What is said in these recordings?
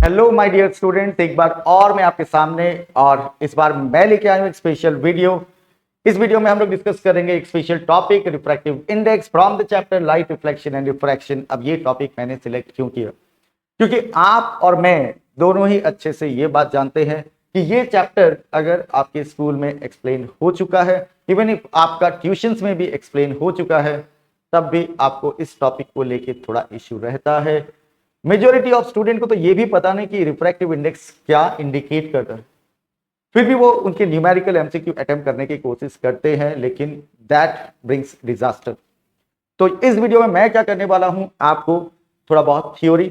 Hello my dear students, एक बार और मैं आपके सामने और इस बार मैं लेके आया हूं एक स्पेशल वीडियो। इस वीडियो में हम लोग डिस्कस करेंगे एक special topic, refractive index from the chapter light reflection and refraction. अब ये टॉपिक मैंने सिलेक्ट क्यों किया, क्योंकि आप और मैं दोनों ही अच्छे से ये बात जानते हैं कि ये चैप्टर अगर आपके स्कूल में एक्सप्लेन हो चुका है, इवन इफ आपका ट्यूशंस में भी एक्सप्लेन हो चुका है, तब भी आपको इस टॉपिक को लेके थोड़ा इश्यू रहता है। मेजोरिटी ऑफ स्टूडेंट को तो ये भी पता नहीं कि रिफ्रैक्टिव इंडेक्स क्या इंडिकेट करता है, फिर भी वो उनके न्यूमेरिकल एमसीक्यू अटेम्प्ट करने की कोशिश करते हैं, लेकिन दैट ब्रिंग्स डिजास्टर। तो इस वीडियो में मैं क्या करने वाला हूं, आपको थोड़ा बहुत थ्योरी,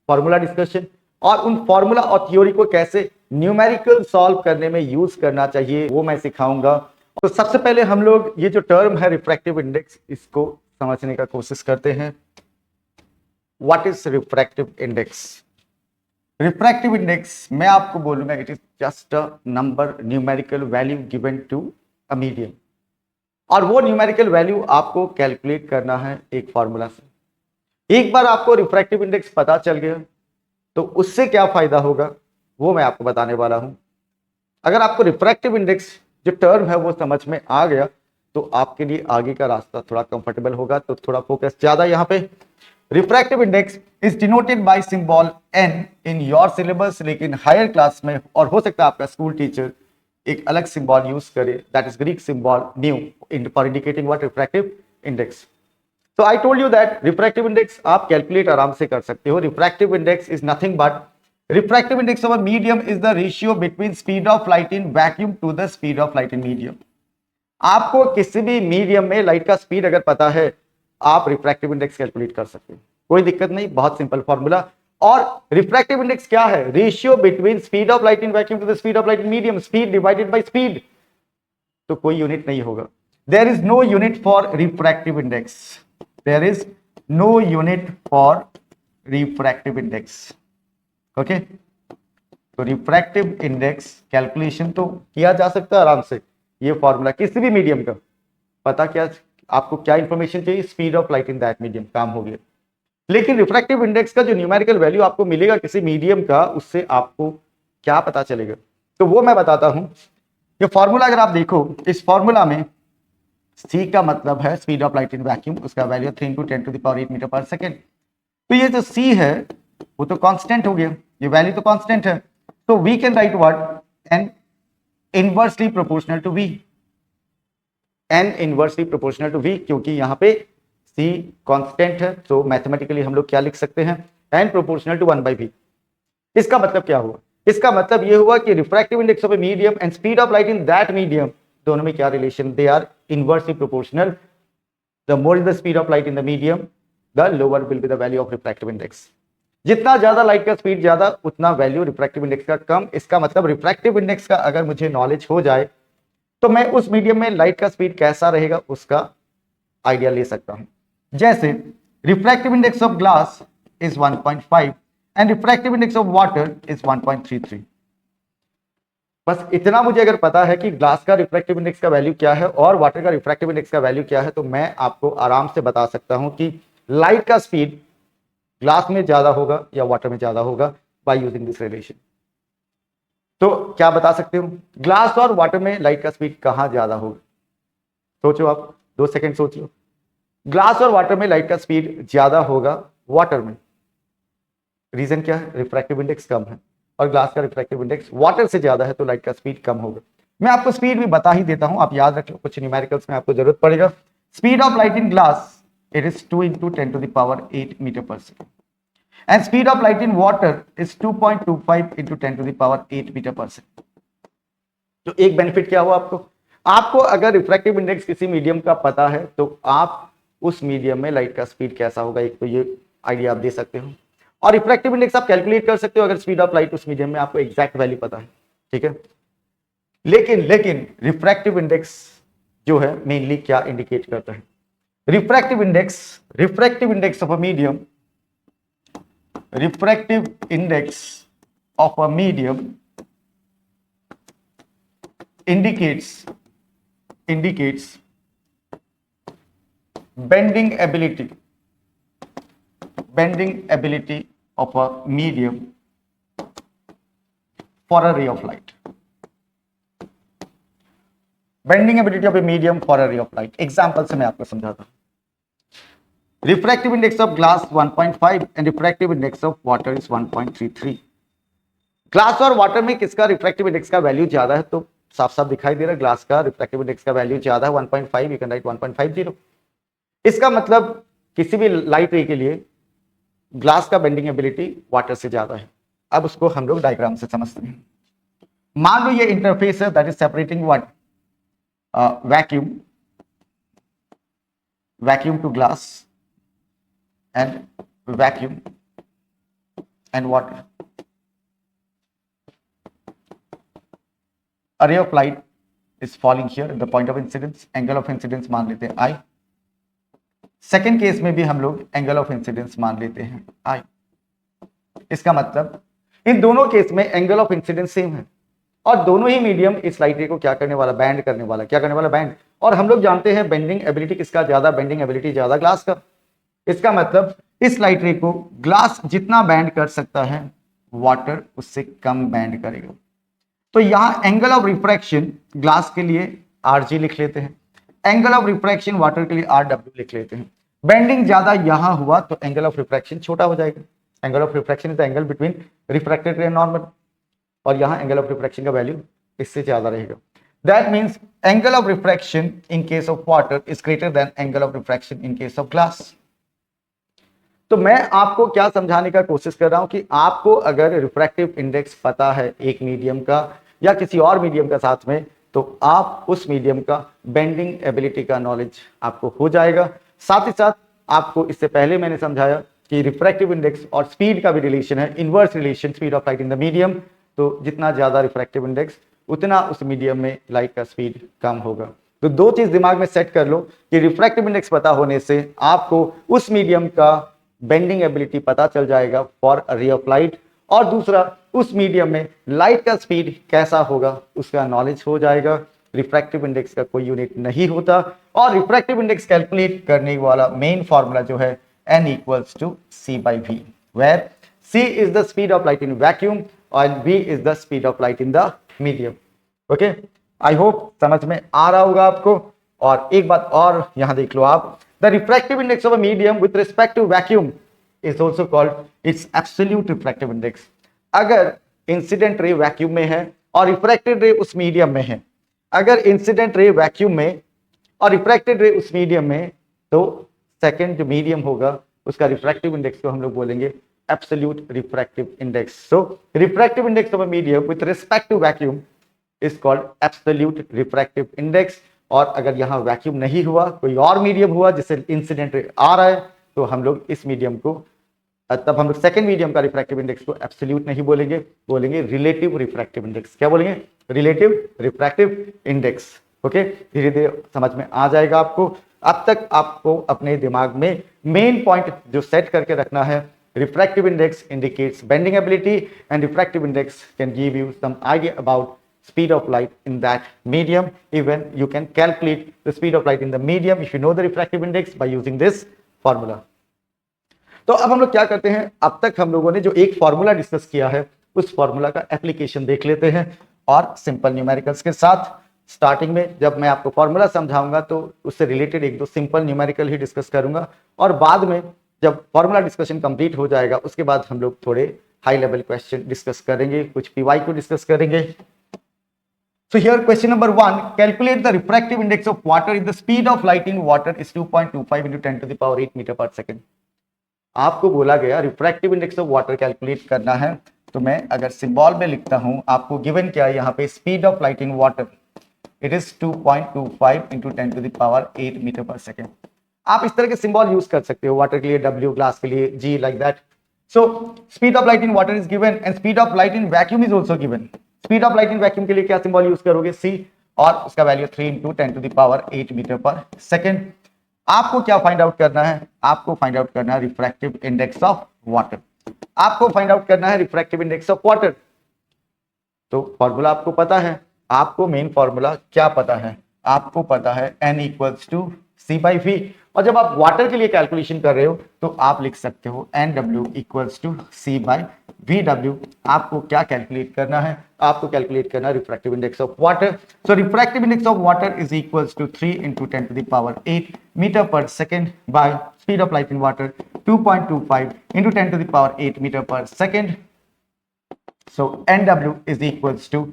फॉर्मूला डिस्कशन और उन फॉर्मूला और थ्योरी को कैसे न्यूमेरिकल सॉल्व करने में यूज करना चाहिए वो मैं सिखाऊंगा। तो सबसे पहले हम लोग ये जो टर्म है रिफ्रैक्टिव इंडेक्स, इसको समझने का कोशिश करते हैं। What is refractive index? Refractive index मैं आपको बोलूंगा it is just a number, numerical value given to a medium, और वो न्यूमेरिकल वैल्यू आपको कैलकुलेट करना है एक फॉर्मूला से। एक बार आपको रिफ्रैक्टिव इंडेक्स पता चल गया तो उससे क्या फायदा होगा वो मैं आपको बताने वाला हूं। अगर आपको रिफ्रैक्टिव इंडेक्स जो टर्म है वो समझ में आ गया तो आपके लिए आगे का रास्ता थोड़ा कंफर्टेबल होगा। तो थोड़ा फोकस ज्यादा यहाँ पे। Refractive index is denoted by symbol N in your syllabus, लेकिन हायर क्लास में और हो सकता है आपका स्कूल टीचर एक अलग सिंबल यूज करे, that is Greek symbol new for indicating what refractive index. So I told you that refractive index आप कैलकुलेट आराम से कर सकते हो। refractive index is nothing but refractive index of a medium is the ratio between speed of light in vacuum to the speed of light in medium। आपको किसी भी medium में लाइट का स्पीड अगर पता है, आप रिफ्रैक्टिव इंडेक्स कैलकुलेट कर सकते हो, कोई दिक्कत नहीं, बहुत सिंपल फॉर्मूला। और रिफ्रैक्टिव इंडेक्स क्या है? Ratio between speed of light in vacuum to the speed of light in medium, speed divided by speed. तो कोई यूनिट नहीं होगा। There is no unit for refractive index, there is no unit for refractive index. Okay, तो refractive index calculation तो किया जा सकता है आराम से। ये फॉर्मूला किसी भी मीडियम का पता, क्या आपको क्या इंफॉर्मेशन चाहिए? Speed of light in that medium, काम हो गया। लेकिन रिफ्रैक्टिव इंडेक्स का जो न्यूमेरिकल वैल्यू आपको मिलेगा किसी मीडियम का, उससे आपको क्या पता चलेगा, तो वो मैं बताता हूं। ये फॉर्मूला अगर आप देखो, इस फॉर्मूला में सी का मतलब है speed of light in vacuum, उसका वैल्यू 3 × 10⁸ मीटर पर सेकेंड। तो ये जो सी है वो तो कांस्टेंट हो गया, ये वैल्यू तो कांस्टेंट है। तो we can write what? N inversely proportional to V, N inversely proportional to V, क्योंकि यहाँ पे सी कांस्टेंट है तो मैथमेटिकली हम लोग क्या लिख सकते हैं? N proportional to 1/v। इसका मतलब क्या हुआ? इसका मतलब ये हुआ कि refractive index of a medium and speed of light in that medium, दोनों में क्या relation? They are inversely proportional. The more is the speed of light in the medium, the lower will be the value of refractive index. जितना ज्यादा light का speed ज्यादा, उतना value refractive index का कम। इसका मतलब रिफ्रैक्टिव इंडेक्स का अगर मुझे नॉलेज हो जाए तो मैं उस मीडियम में लाइट का स्पीड कैसा रहेगा उसका आइडिया ले सकता हूं। जैसे refractive index of glass is 1.5 and refractive index of water is 1.33। बस इतना मुझे अगर पता है कि ग्लास का रिफ्रैक्टिव इंडेक्स का वैल्यू क्या है और वाटर का रिफ्रैक्टिव इंडेक्स का वैल्यू क्या है, तो मैं आपको आराम से बता सकता हूं कि लाइट का स्पीड ग्लास में ज्यादा होगा या वाटर में ज्यादा होगा बाय यूजिंग दिस रिलेशन। तो क्या बता सकते हो, ग्लास और वाटर में लाइट का स्पीड कहां ज्यादा होगा? सोचो आप, 2 सेकंड सोच लो। ग्लास और वाटर में लाइट का स्पीड ज्यादा होगा वाटर में। रीजन क्या है? रिफ्रैक्टिव इंडेक्स कम है और ग्लास का रिफ्रैक्टिव इंडेक्स वाटर से ज्यादा है, तो लाइट का स्पीड कम होगा। मैं आपको स्पीड भी बता ही देता हूं, आप याद रख लो, कुछ न्यूमेरिकल्स में आपको जरूरत पड़ेगा। Speed of light in glass it is 2 × 10⁸ metre पर second and speed of light in water is 2.25 × 10⁸ metre पर सेकेंड। तो एक बेनिफिट क्या हुआ आपको? आपको अगर रिफ्रैक्टिव इंडेक्स किसी मीडियम का पता है तो आप उस मीडियम में लाइट का स्पीड कैसा होगा, एक तो ये आइडिया आप दे सकते हो। और रिफ्रैक्टिव इंडेक्स आप कैलकुलेट कर सकते हो अगर स्पीड ऑफ लाइट उस मीडियम में आपको एग्जैक्ट वैल्यू पता है, ठीक है। लेकिन रिफ्रैक्टिव इंडेक्स जो है मेनली क्या इंडिकेट करता है? Refractive index of a medium, refractive index of a medium indicates bending ability of a medium for a ray of light. Bending ability of a medium for a ray of light. Example से मैं आपको समझाता हूं. Refractive index of glass 1.5 and refractive index of water is 1.33. Glass और water में किसका refractive index का value ज्यादा है? तो साफ साफ दिखाई दे रहा है ग्लास का रिफ्रैक्टिव इंडेक्स का वैल्यू ज्यादा है 1.5. You can right 1.50. इसका मतलब किसी भी लाइट रे के लिए ग्लास का बेंडिंग एबिलिटी वाटर से ज्यादा है. अब उसको हम लोग डायग्राम से समझते हैं. मान लो ये इंटरफेस है that is separating what vacuum to glass and vacuum and water. A ray of light is falling here at the point of incidence. Angle of incidence मान लेते हैं I. सेकेंड केस में भी हम लोग एंगल ऑफ इंसिडेंस मान लेते हैं I. इसका मतलब इन दोनों केस में एंगल ऑफ इंसिडेंस सेम है और दोनों ही मीडियम इस लाइट रे को क्या करने वाला? बैंड करने वाला. क्या करने वाला? बैंड. और हम लोग जानते हैं बेंडिंग एबिलिटी किसका ज्यादा? बेंडिंग एबिलिटी ज्यादा ग्लास का. इसका मतलब इस लाइट रे को ग्लास जितना बैंड कर सकता है वाटर उससे कम बैंड करेगा. तो यहां एंगल ऑफ रिफ्रैक्शन ग्लास के लिए Rg लिख लेते हैं, एंगल ऑफ रिफ्रैक्शन वाटर के लिए Rw लिख लेते हैं. बेंडिंग ज्यादा यहां हुआ तो एंगल ऑफ रिफ्रैक्शन छोटा हो जाएगा. Angle of refraction is the angle between refracted रे एंड नॉर्मल और यहां एंगल ऑफ रिफ्रैक्शन का वैल्यू इससे ज्यादा रहेगा. That means angle of refraction in case of water is greater than angle of refraction in case of glass. तो मैं आपको क्या समझाने का कोशिश कर रहा हूं कि आपको अगर रिफ्रैक्टिव इंडेक्स पता है एक मीडियम का या किसी और मीडियम का साथ में, तो आप उस मीडियम का बेंडिंग एबिलिटी का नॉलेज आपको हो जाएगा. साथ ही साथ आपको इससे पहले मैंने समझाया कि रिफ्रैक्टिव इंडेक्स और स्पीड का भी रिलेशन है, inverse relation, speed of light in the medium. तो जितना ज्यादा रिफ्रैक्टिव इंडेक्स उतना उस मीडियम में लाइट का स्पीड कम होगा. तो दो चीज दिमाग में सेट कर लो कि रिफ्रैक्टिव इंडेक्स पता होने से आपको उस मीडियम का बेंडिंग एबिलिटी पता चल जाएगा for a ray of light, और दूसरा उस मीडियम में लाइट का स्पीड कैसा होगा उसका नॉलेज हो जाएगा. रिफ्रैक्टिव इंडेक्स का कोई यूनिट नहीं होता और रिफ्रैक्टिव इंडेक्स कैलकुलेट करने वाला मेन फॉर्मूला जो है n equals to c/v, where c is the speed of light in vacuum और v is the speed of light in the medium. Okay, I hope समझ में आ रहा होगा आपको. और एक बात और यहां देख लो आप, the refractive index of a medium with respect to vacuum is also called its absolute refractive index. अगर इंसिडेंट रे वैक्यूम में है और रिफ्रैक्टेड रे उस मीडियम में है, अगर इंसिडेंट रे वैक्यूम में और रिफ्रैक्टेड रे उस मीडियम में, तो सेकंड जो मीडियम होगा उसका रिफ्रैक्टिव इंडेक्स को हम लोग बोलेंगे absolute refractive index. So refractive index of a medium with respect to vacuum is called absolute refractive index. और अगर यहाँ वैक्यूम नहीं हुआ, कोई और मीडियम हुआ जिससे इंसिडेंट रे आ रहा है, तो हम लोग इस मीडियम को, तब हम लोग सेकंड मीडियम का रिफ्रैक्टिव इंडेक्स को एब्सोल्यूट नहीं बोलेंगे, बोलेंगे रिलेटिव रिफ्रैक्टिव इंडेक्स. क्या बोलेंगे? Relative refractive index. ओके, धीरे धीरे समझ में आ जाएगा आपको. अब तक आपको अपने दिमाग में मेन पॉइंट जो सेट करके रखना है, refractive index indicates bending ability and refractive index can give you some idea about speed of light in that medium. Even you can calculate the speed of light in the medium if you know the refractive index by using this formula. तो अब हम लोग क्या करते हैं, अब तक हम लोगों ने जो एक फॉर्मूला डिस्कस किया है उस फॉर्मूला का एप्लीकेशन देख लेते हैं और सिंपल न्यूमेरिकल्स के साथ. स्टार्टिंग में जब मैं आपको फॉर्मूला समझाऊंगा तो उससे रिलेटेड एक दो सिंपल न्यूमेरिकल ही डिस्कस करूंगा, और बाद में जब फॉर्मूला डिस्कशन कंप्लीट हो जाएगा उसके बाद हम लोग थोड़े हाई लेवल क्वेश्चन डिस्कस करेंगे, कुछ पीवाई को डिस्कस करेंगे. So here question number 1, calculate the refractive index of water if the speed of light in water is 2.25 into 10 to the power 8 meter per second. आपको बोला गया refractive index of water calculate करना है, तो मैं अगर symbol में लिखता हूं, आपको गिवन क्या है यहाँ पे, speed of light in water it is 2.25 into 10 to the power 8 meter per second. आप इस तरह के सिंबल यूज कर सकते हो, वाटर के लिए W, ग्लास के लिए G, like that. So speed of light in water is given and speed of light in vacuum is also given. Speed of light in vacuum के लिए क्या सिंबल यूज करोगे? C, और उसका value 3 into 10 to the power 8 meter per second. आपको क्या find out करना है? आपको फाइंड आउट करना है रिफ्रैक्टिव इंडेक्स ऑफ वाटर. आपको फाइंड आउट करना है रिफ्रैक्टिव इंडेक्स ऑफ वाटर. तो फॉर्मूला आपको पता है, आपको मेन फॉर्मूला क्या पता है? आपको पता है n इक्वल्स टू c/v, और जब आप वाटर के लिए कैलकुलेशन कर रहे हो तो आप लिख सकते हो nw equals to c/v. VW आपको क्या कैलकुलेट करना है, आपको कैलकुलेट करना है refractive index of water. So refractive index of water is equals to 3 × 10⁸ metre पर second by speed of light in water 2.25 × 10⁸ metre पर second. So NW is equals to,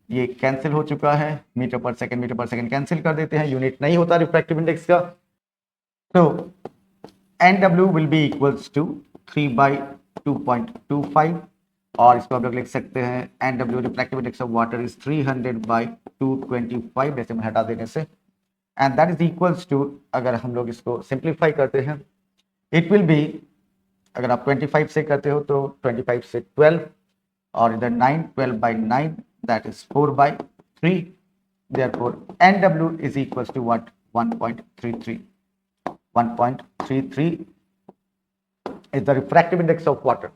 ये कैंसिल हो चुका है, मीटर पर सेकेंड कैंसिल कर देते हैं, यूनिट नहीं होता रिफ्रैक्टिव इंडेक्स का। तो NW will be equals to 3/2.25 और इसको आप लोग लिख सकते हैं NW refractive index of water is 300/225 जैसे में हटा देने से, and that is equals to, अगर हम लोग इसको सिंप्लीफाई करते हैं इट विल बी, अगर आप 25 से करते हो तो 25 से 12 और इधर 9, 12/9 that is 4/3, therefore NW is equals to what, 1.33 is the refractive index of water.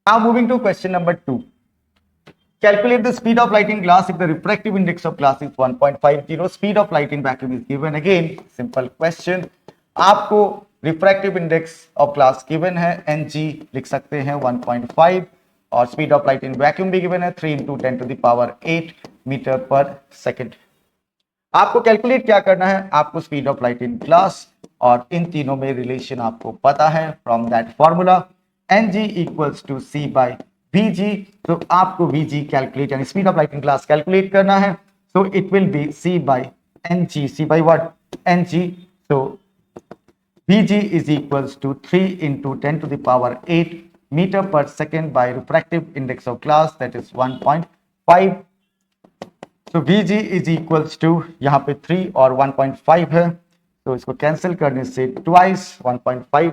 Now moving to question number 2, calculate the speed of light in glass if the refractive index of glass is 1.50, speed of light in vacuum is given. Again simple question, आपको refractive index of glass given है, Ng लिख सकते हैं 1.5 और speed of light in vacuum भी given है 3 × 10⁸ metre पर second. आपको कैलकुलेट क्या करना है, आपको speed of light in glass और इन तीनों में रिलेशन आपको पता है from that formula Ng equals to C/Vg। तो आपको Vg कैलकुलेट यानी speed of light in glass calculate करना है, so it will be C/Ng, Ng, so Vg is equals to 3 × 10⁸ meter per second by refractive index of glass, that is 1.5. so Vg is equals to, यहाँ पे 3 और 1.5 है, तो इसको cancel करने से twice 1.5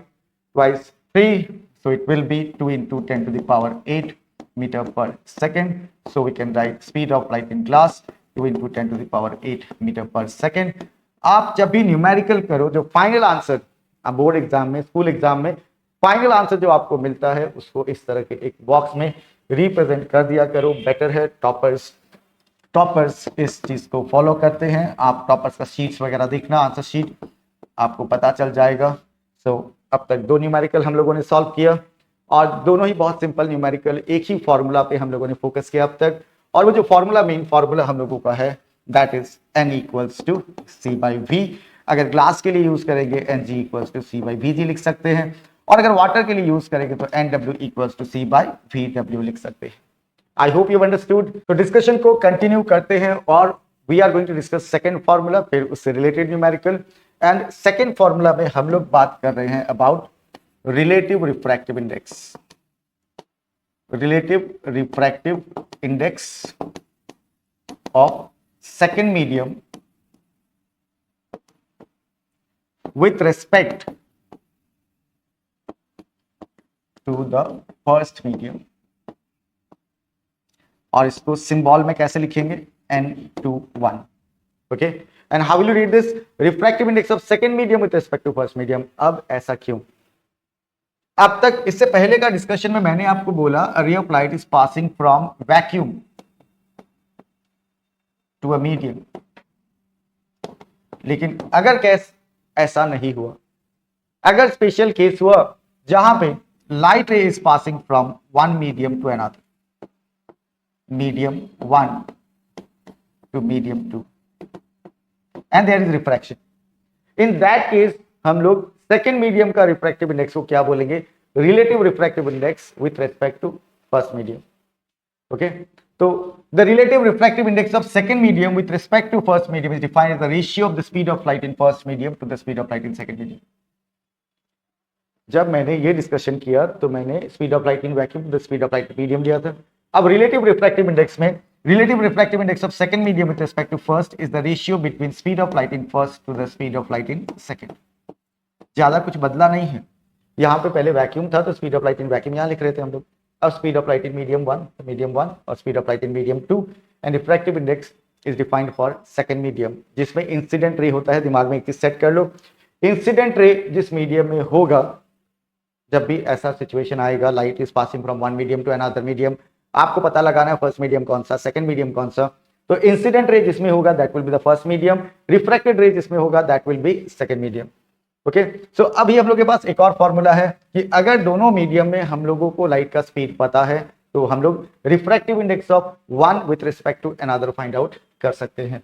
twice 3, so it will be 2 × 10⁸ meter per second. So we can write speed of light in glass 2 × 10⁸ meter per second. आप जब भी न्यूमेरिकल करो, जो फाइनल आंसर बोर्ड एग्जाम में, स्कूल एग्जाम में फाइनल आंसर जो आपको मिलता है उसको इस तरह के एक बॉक्स में रिप्रेजेंट कर दिया करो, बेटर है। टॉपर्स इस चीज को फॉलो करते हैं, आप टॉपर्स का शीट्स वगैरह देखना, आंसर शीट आपको पता चल जाएगा। सो अब तक 2 न्यूमेरिकल हम लोगों ने सॉल्व किया और दोनों ही बहुत सिंपल न्यूमेरिकल, एक ही फॉर्मूला पे हम लोगों ने फोकस किया अब तक, और वो जो फॉर्मूला मेन फॉर्मूला हम लोगों का है that is N equals to C/V। अगर ग्लास के लिए यूज करेंगे Ng इक्वल्स टू C/Vg लिख सकते हैं, और अगर वाटर के लिए यूज करेंगे तो NW इक्वल्स टू C/VW लिख सकते हैं। I hope you understood. तो डिस्कशन को कंटिन्यू करते हैं और we are going to discuss second formula, फिर उससे related numerical. And second formula में हम लोग बात कर रहे हैं about relative refractive index, relative refractive index of second medium with respect to the first medium, और इसको सिंबल में कैसे लिखेंगे, N/1, okay. And how will you read this, refractive index of second medium with respect to first medium. अब ऐसा क्यों? अब तक इससे पहले का डिस्कशन में मैंने आपको बोला a ray of light is passing from vacuum to a medium, लेकिन अगर केस ऐसा नहीं हुआ, अगर स्पेशल केस हुआ जहां पे light ray is passing from one medium to another, medium 1 to medium 2 and there is refraction, in that case हम लोग सेकेंड मीडियम का रिफ्रैक्टिव इंडेक्स को क्या बोलेंगे, relative refractive index with respect to first medium, okay. So the relative refractive index of second medium with respect to first medium is defined as the ratio of the speed of light in first medium to the speed of light in second medium. जब मैंने ये discussion किया तो मैंने speed of light in vacuum to the speed of light medium लिया था। अब relative refractive index में relative refractive index of second medium with respect to first is the ratio between speed of light in first to the speed of light in second. ज्यादा कुछ बदला नहीं है, यहाँ पे पहले वैक्यूम था तो speed of light in vacuum यहाँ लिख रहे थे हम लोग, अब speed of light in medium 1 और speed of light in medium 2 and refractive index is defined for second medium, जिसमें इंसिडेंट रे होता है। दिमाग में एक चीज सेट कर लो, इंसिडेंट रे जिस मीडियम में होगा, जब भी ऐसा सिचुएशन आएगा light is passing from one medium to another medium, आपको पता लगाना है फर्स्ट मीडियम कौन सा, सेकंड मीडियम कौन सा। तो इंसिडेंट रे जिसमें होगा that will be the first medium, refracted ray जिसमें होगा that will be second medium. Okay, so अभी हम लोग के पास एक और फॉर्मूला है कि अगर दोनों मीडियम में हम लोगों को लाइट का स्पीड पता है तो हम लोग refractive index of one with respect to another find out कर सकते हैं।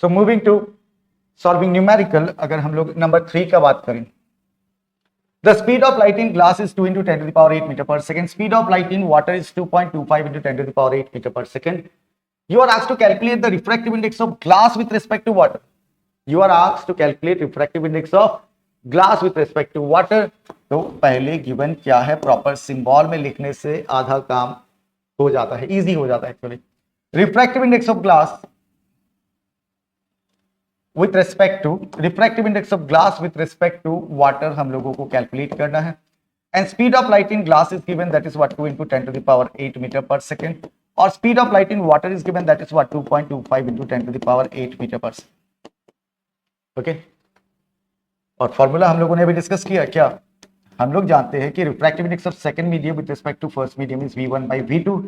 So moving to solving numerical, अगर हम लोग नंबर 3 का बात करें, the speed of light in glass is 2 into 10 to the power 8 meter per second. Speed of light in water is 2.25 into 10 to the power 8 meter per second. You are asked to calculate the refractive index of glass with respect to water. You are asked to calculate refractive index of glass with respect to water. तो पहले given क्या है, proper symbol में लिखने से आधा काम हो जाता है, इजी हो जाता है actually. Refractive index of glass with respect to, refractive index of glass with respect to water हम लोगों को कैलकुलेट करना है। And speed of light in glass is given, that is what 2 into 10 to the power 8 meter per second, और speed of light in water is given, that is what 2.25 into 10 to the power 8 meter per second। Okay, और formula हम लोगों ने अभी discuss किया क्या, हम लोग जानते हैं कि refractive index of second medium with respect to first medium is v1 by v2,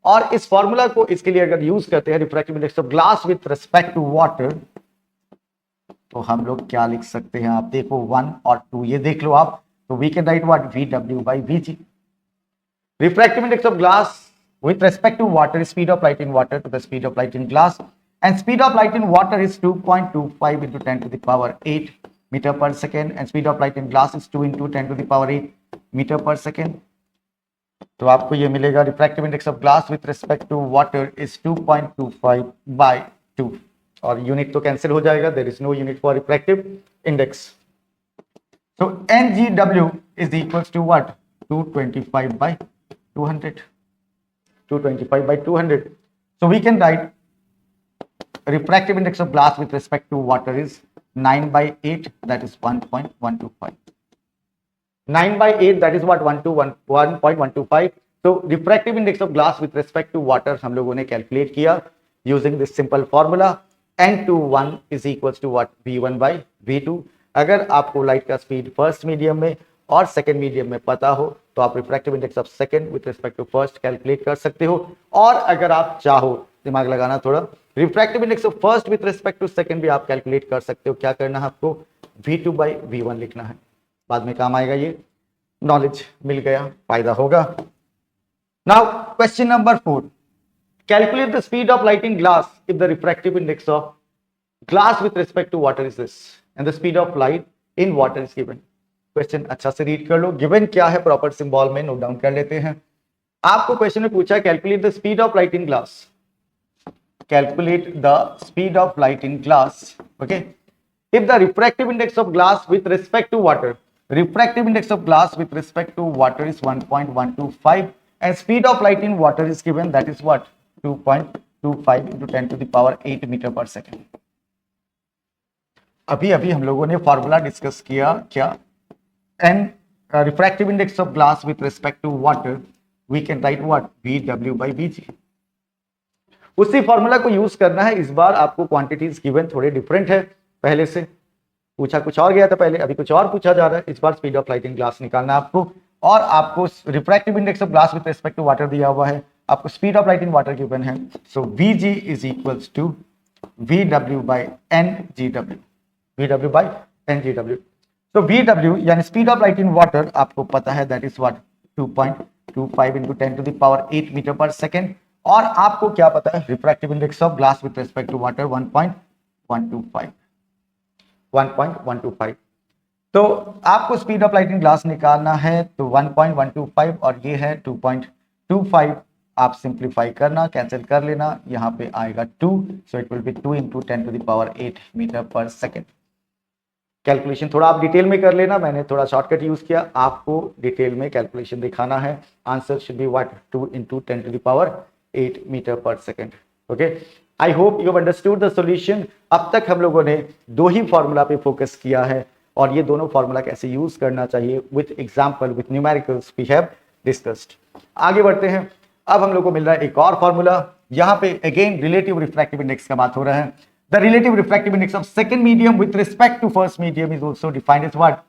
और इस फॉर्मूला को इसके लिए अगर यूज करते हैं refractive index of glass with respect to water, तो हम लोग क्या लिख सकते हैं, आप देखो 1 और 2 ये देख लो आप, तो we can write what vw by vg। Refractive index of glass with respect to water, speed of light in water to the speed of light in glass, and speed of light in water is 2.25 into 10 to the power 8 meter per second, and speed of light in glass is 2 into 10 to the power 8 meter per second। तो आपको ये मिलेगा refractive index of glass with respect to water is 2.25 by 2, और unit तो cancel हो जाएगा, there is no unit for refractive index. तो NGW is equals to what 225 by 200, 225 by 200। So we can write refractive index of glass with respect to water is 9 by 8, that is 1.125। 9 by 8, that is what 1.125। So refractive index of glass with respect to water हम लोगों ने calculate किया using this simple formula, n21 is equals to what v1 by v2। अगर आपको light का speed first medium में और second medium में पता हो तो आप refractive index of second with respect to first calculate कर सकते हो, और अगर आप चाहो, दिमाग लगाना थोड़ा, refractive index of first with respect to second भी आप कैलकुलेट कर सकते हो। क्या करना है आपको, v2 by v1 लिखना है, बाद में काम आएगा, ये नॉलेज मिल गया, फायदा होगा। Now question number 4, calculate the speed of light in glass if the refractive index of glass with respect to water is this and the speed of light in water is given. Question अच्छा से read कर लो, given क्या है proper symbol में note down कर लेते हैं। आपको क्वेश्चन में पूछा calculate the speed of light in glass, calculate the speed of light in glass, okay, if the refractive index of glass with respect to water, refractive index of glass with respect to water is 1.125 and speed of light in water is given, that is what 2.25 into 10 to the power 8 meter per second। अभी अभी हम लोगों ने formula discuss किया क्या, and refractive index of glass with respect to water we can write what vw by vg। उसी formula को use करना है, इस बार आपको क्वांटिटीज गिवन थोड़े डिफरेंट है, पहले से पूछा कुछ और गया था पहले, अभी कुछ और पूछा जा रहा है। इस बार speed of light in glass निकालना है आपको, और आपको refractive index of glass with respect to water दिया हुआ है, आपको speed of light in water given है। So vg is equals to vw by ngw, vw by ngw। तो vw यानी speed of light in water आपको पता है, that is what 2.25 into 10 to the power 8 meter per second, और आपको क्या पता है refractive index of glass with respect to water 1.125। तो आपको speed of light in glass निकालना है, तो 1.125 और ये है 2.25, आप सिंप्लीफाई करना, कैंसिल कर लेना, यहाँ पे आएगा 2, सो it will be 2 into 10 to the power 8 meter per second। Calculation थोड़ा आप डिटेल में कर लेना, मैंने थोड़ा शॉर्टकट यूज किया, आपको डिटेल में कैलकुलेशन दिखाना है। Answer should be what 2 into 10 to the power 8 meter per second। Okay, I hope you have understood the solution. अब तक हम लोगों ने दो ही फॉर्मूला पे फोकस किया है, और ये दोनों फॉर्मूला कैसे यूज करना चाहिए with example with numericals we have discussed. आगे बढ़ते हैं, अब हम लोग को मिल रहा है एक और फॉर्मूला, यहाँ पे अगेन रिलेटिव रिफ्रैक्टिव इंडेक्स का बात हो रहा है। The relative refractive index of second medium with respect to first medium is also defined as what?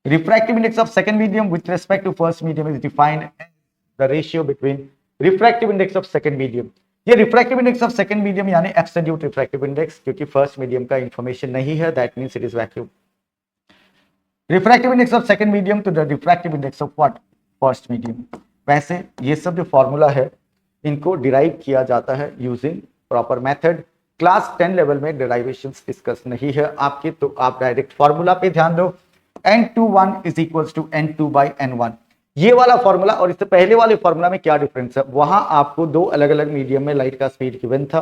Refractive index of second medium with respect to first medium is defined as the ratio between refractive index of second medium। ये refractive index of second medium यानी absolute refractive index, क्योंकि first medium का information नहीं है, that means it is vacuum। Refractive index of second medium to the refractive index of what, first medium. वैसे ये सब जो फॉर्मूला है इनको डिराइव किया जाता है using proper method. Class 10 level में डेरिवेशंस डिस्कस नहीं है आपके, तो आप डायरेक्ट फॉर्मूला पे ध्यान दो। n21 is equals to n2 by n1, ये वाला फॉर्मूला और इससे पहले वाले फॉर्मूला में क्या डिफरेंस है, वहां आपको दो अलग अलग मीडियम में लाइट का स्पीड गिवन था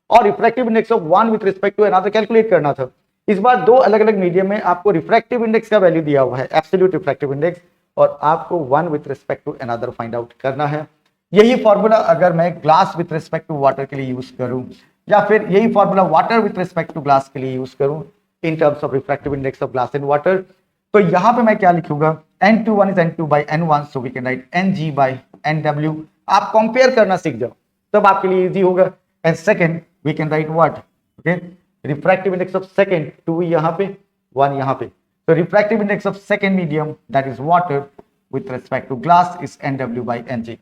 और refractive index of one with respect to another calculate करना था। इस बार दो अलग अलग मीडियम में आपको रिफ्रैक्टिव इंडेक्स का वैल्यू दिया हुआ है, एब्सोल्यूट रिफ्रैक्टिव इंडेक्स, और आपको one with respect to another find out करना है। यही फॉर्मूला अगर मैं glass with respect to water के लिए यूज करूं, या फिर यही formula water with respect to glass के लिए यूज करूं in terms of refractive index of glass and water, तो यहां पे मैं क्या लिखूंगा, n21 is n2 by n1, so we can write ng by nw। आप कंपेयर करना सीख जाओ तब आपके लिए इजी होगा। And second we can write what, okay, refractive index of second 2 यहां पे 1 यहां पे, तो refractive index of second medium that is water with respect to glass is nw by ng।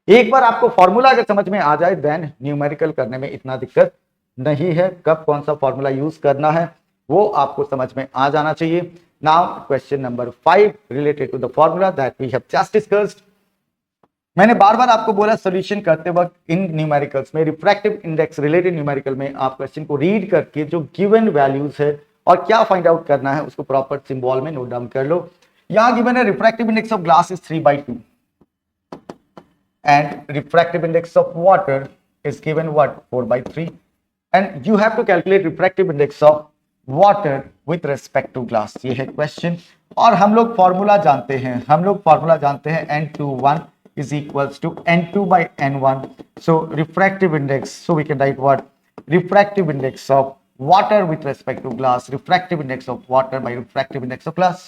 एक बार आपको फॉर्मूला अगर समझ में आ जाए देन न्यूमेरिकल करने में इतना दिक्कत नहीं है। कब कौन सा फॉर्मूला यूज करना है वो आपको समझ में आ जाना चाहिए। Now question number 5 related to the formula that we have just discussed. मैंने बार बार आपको बोला सॉल्यूशन करते वक्त इन न्यूमेरिकल्स में, रिफ्रैक्टिव इंडेक्स रिलेटेड न्यूमेरिकल में आप क्वेश्चन को रीड करके जो गिवन वैल्यूज है और क्या फाइंड आउट करना है उसको प्रॉपर सिंबल में नोट डाउन कर लो। यहां गिवन है refractive index of glass is 3/2 and refractive index of water is given what, 4/3, and you have to calculate refractive index of water with respect to glass। ये है question और हम लोग formula जानते हैं, n21 is equals to n2 by n1, so refractive index, so we can write what, refractive index of water with respect to glass, refractive index of water by refractive index of glass।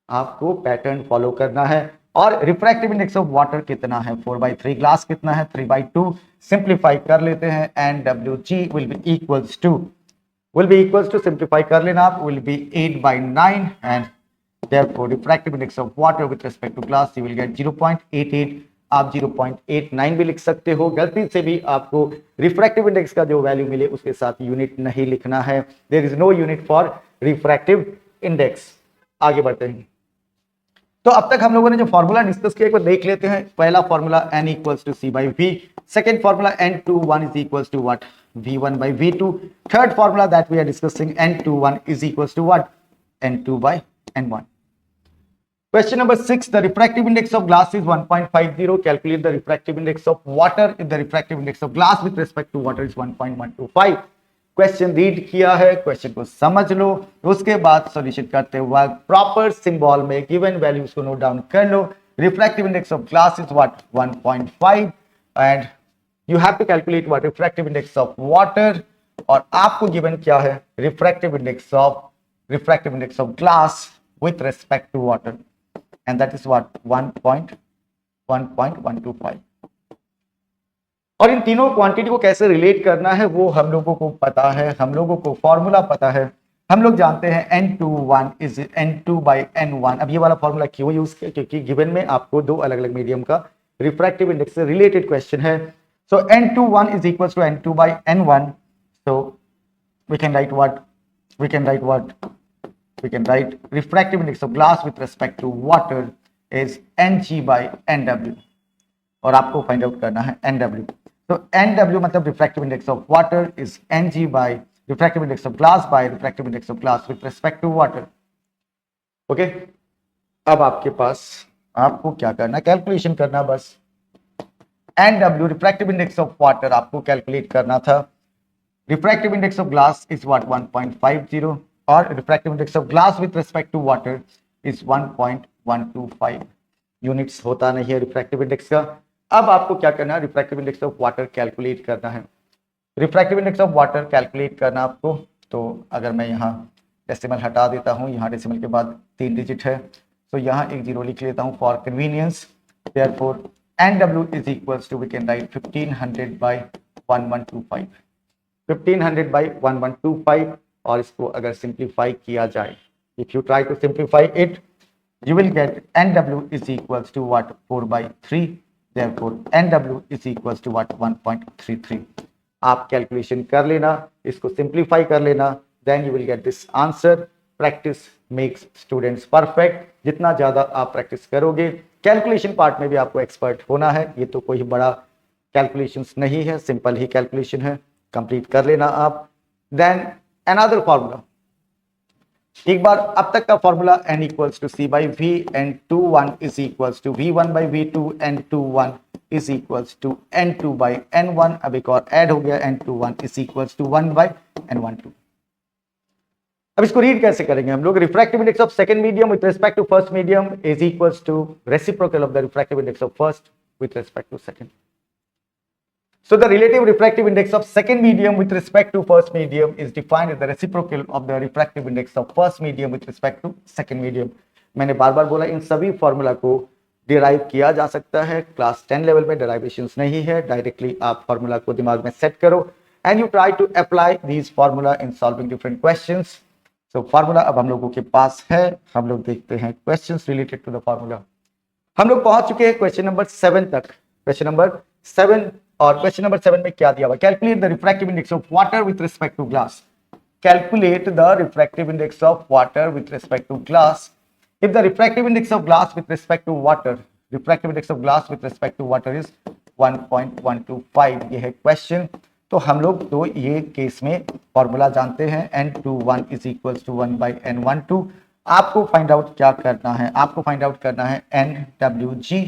आपको pattern follow करना है। और refractive index of water कितना है, 4/3, glass कितना है 3/2, simplify कर लेते हैं NWG will be equals to simplify कर लेना आप, विल बी 8/9 एंड therefore refractive index of water with respect to glass you will get 0.88। आप 0.89 भी लिख सकते हो, गलती से भी आपको रिफ्रैक्टिव इंडेक्स का जो वैल्यू मिले उसके साथ यूनिट नहीं लिखना है, there is no unit for refractive index. आगे बढ़ते हैं। तो अब तक हम लोगों ने जो फॉर्मूला डिस्कस किया एक बार देख लेते हैं। पहला formula n equals to c/v, second formula n21 is equals to what, v1/v2, third formula that we are discussing n21 is equals to what, n2 by n1। Question number 6, the refractive index of glass is 1.50, calculate the refractive index of water if the refractive index of glass with respect to water is 1.125। Question read किया है, question को समझ लो, उसके बाद solution करते हुए proper symbol में given values को नोट डाउन कर लो। Refractive index of glass is what, 1.5 and you have to calculate what refractive index of water, और आपको गिवन क्या है, refractive index of glass with respect to water and that is what 1.125। और इन तीनों quantity को कैसे रिलेट करना है वो हम लोगों को पता है, हम लोगों को फॉर्मूला पता है। हम लोग जानते हैं n21 is n2 by n1। अब ये वाला फॉर्मूला क्यों यूज किया, क्योंकि गिवन में आपको दो अलग अलग मीडियम का रिफ्रैक्टिव इंडेक्स से रिलेटेड क्वेश्चन है। So n21 is equals to n2 by n1, so we can write refractive index of glass with respect to water is ng by nw, और आपको फाइंड आउट करना है nw। तो nw मतलब refractive index of water is ng by refractive index of glass by refractive index of glass with respect to water. Okay, अब आपके पास आपको क्या करना है, कैलकुलेशन करना बस। nw refractive index of water आपको कैलकुलेट करना था, refractive index of glass is what 1.50 और refractive index of glass with respect to water is 1.125 units होता नहीं है रिफ्रैक्टिव इंडेक्स का। अब आपको क्या करना है, refractive index of water calculate करना है। Refractive index of water calculate करना आपको, तो अगर मैं यहाँ डेसिमल हटा देता हूँ, यहाँ डेसिमल के बाद 3 डिजिट है, तो यहाँ एक जीरो लिख लेता हूँ for convenience. Therefore nw is equals to we can write 1500 by 1125, 1500 by 1125। और इसको अगर सिंप्लीफाई किया जाए, if you try to simplify it you will get nw is equals to what, 4/3, therefore nw is equals to what, 1.33। आप calculation कर लेना, इसको simplify कर लेना, then you will get this answer। Practice makes students perfect. जितना ज़्यादा आप practice करोगे, कैलकुलेशन पार्ट में भी आपको एक्सपर्ट होना है। ये तो कोई बड़ा कैलकुलेशंस नहीं है, सिंपल ही कैलकुलेशन है, कंप्लीट कर लेना आप। देन अनदर फॉर्मूला, एक बार अब तक का formula n equals to C by V N two one is equals to V one by V two N two one is equals to N two by N one. अब एक और add हो गया, N two one is equals to one by N one two. अब इसको read कैसे करेंगे हम लोग? Refractive index of second medium with respect to first medium is equals to reciprocal of the refractive index of first with respect to second. So the relative refractive index of second medium with respect to first medium is defined as the reciprocal of the refractive index of first medium with respect to second medium। मैंने बार बार बोला, इन सभी formula को derive किया जा सकता है। Class 10 level में डेराइवेशंस नहीं है, डायरेक्टली आप फॉर्मूला को दिमाग में सेट करो and you try to apply these formula in solving different questions. So formula अब हम लोगों के पास है, हम लोग देखते हैं questions related to the formula. हम लोग पहुंच चुके हैं क्वेश्चन नंबर 7 तक। क्वेश्चन नंबर 7, और क्वेश्चन नंबर 7 में क्या दिया हुआ? Calculate the refractive index of water with respect to glass. Calculate the refractive index of water with respect to glass. If the refractive index of glass with respect to water, refractive index of glass with respect to water is 1.125। ये है question. तो हम लोग तो ये case में formula जानते हैं, n21 is equals to 1 by n12। आपको फाइंड आउट क्या करना है? आपको फाइंड आउट करना है NWG,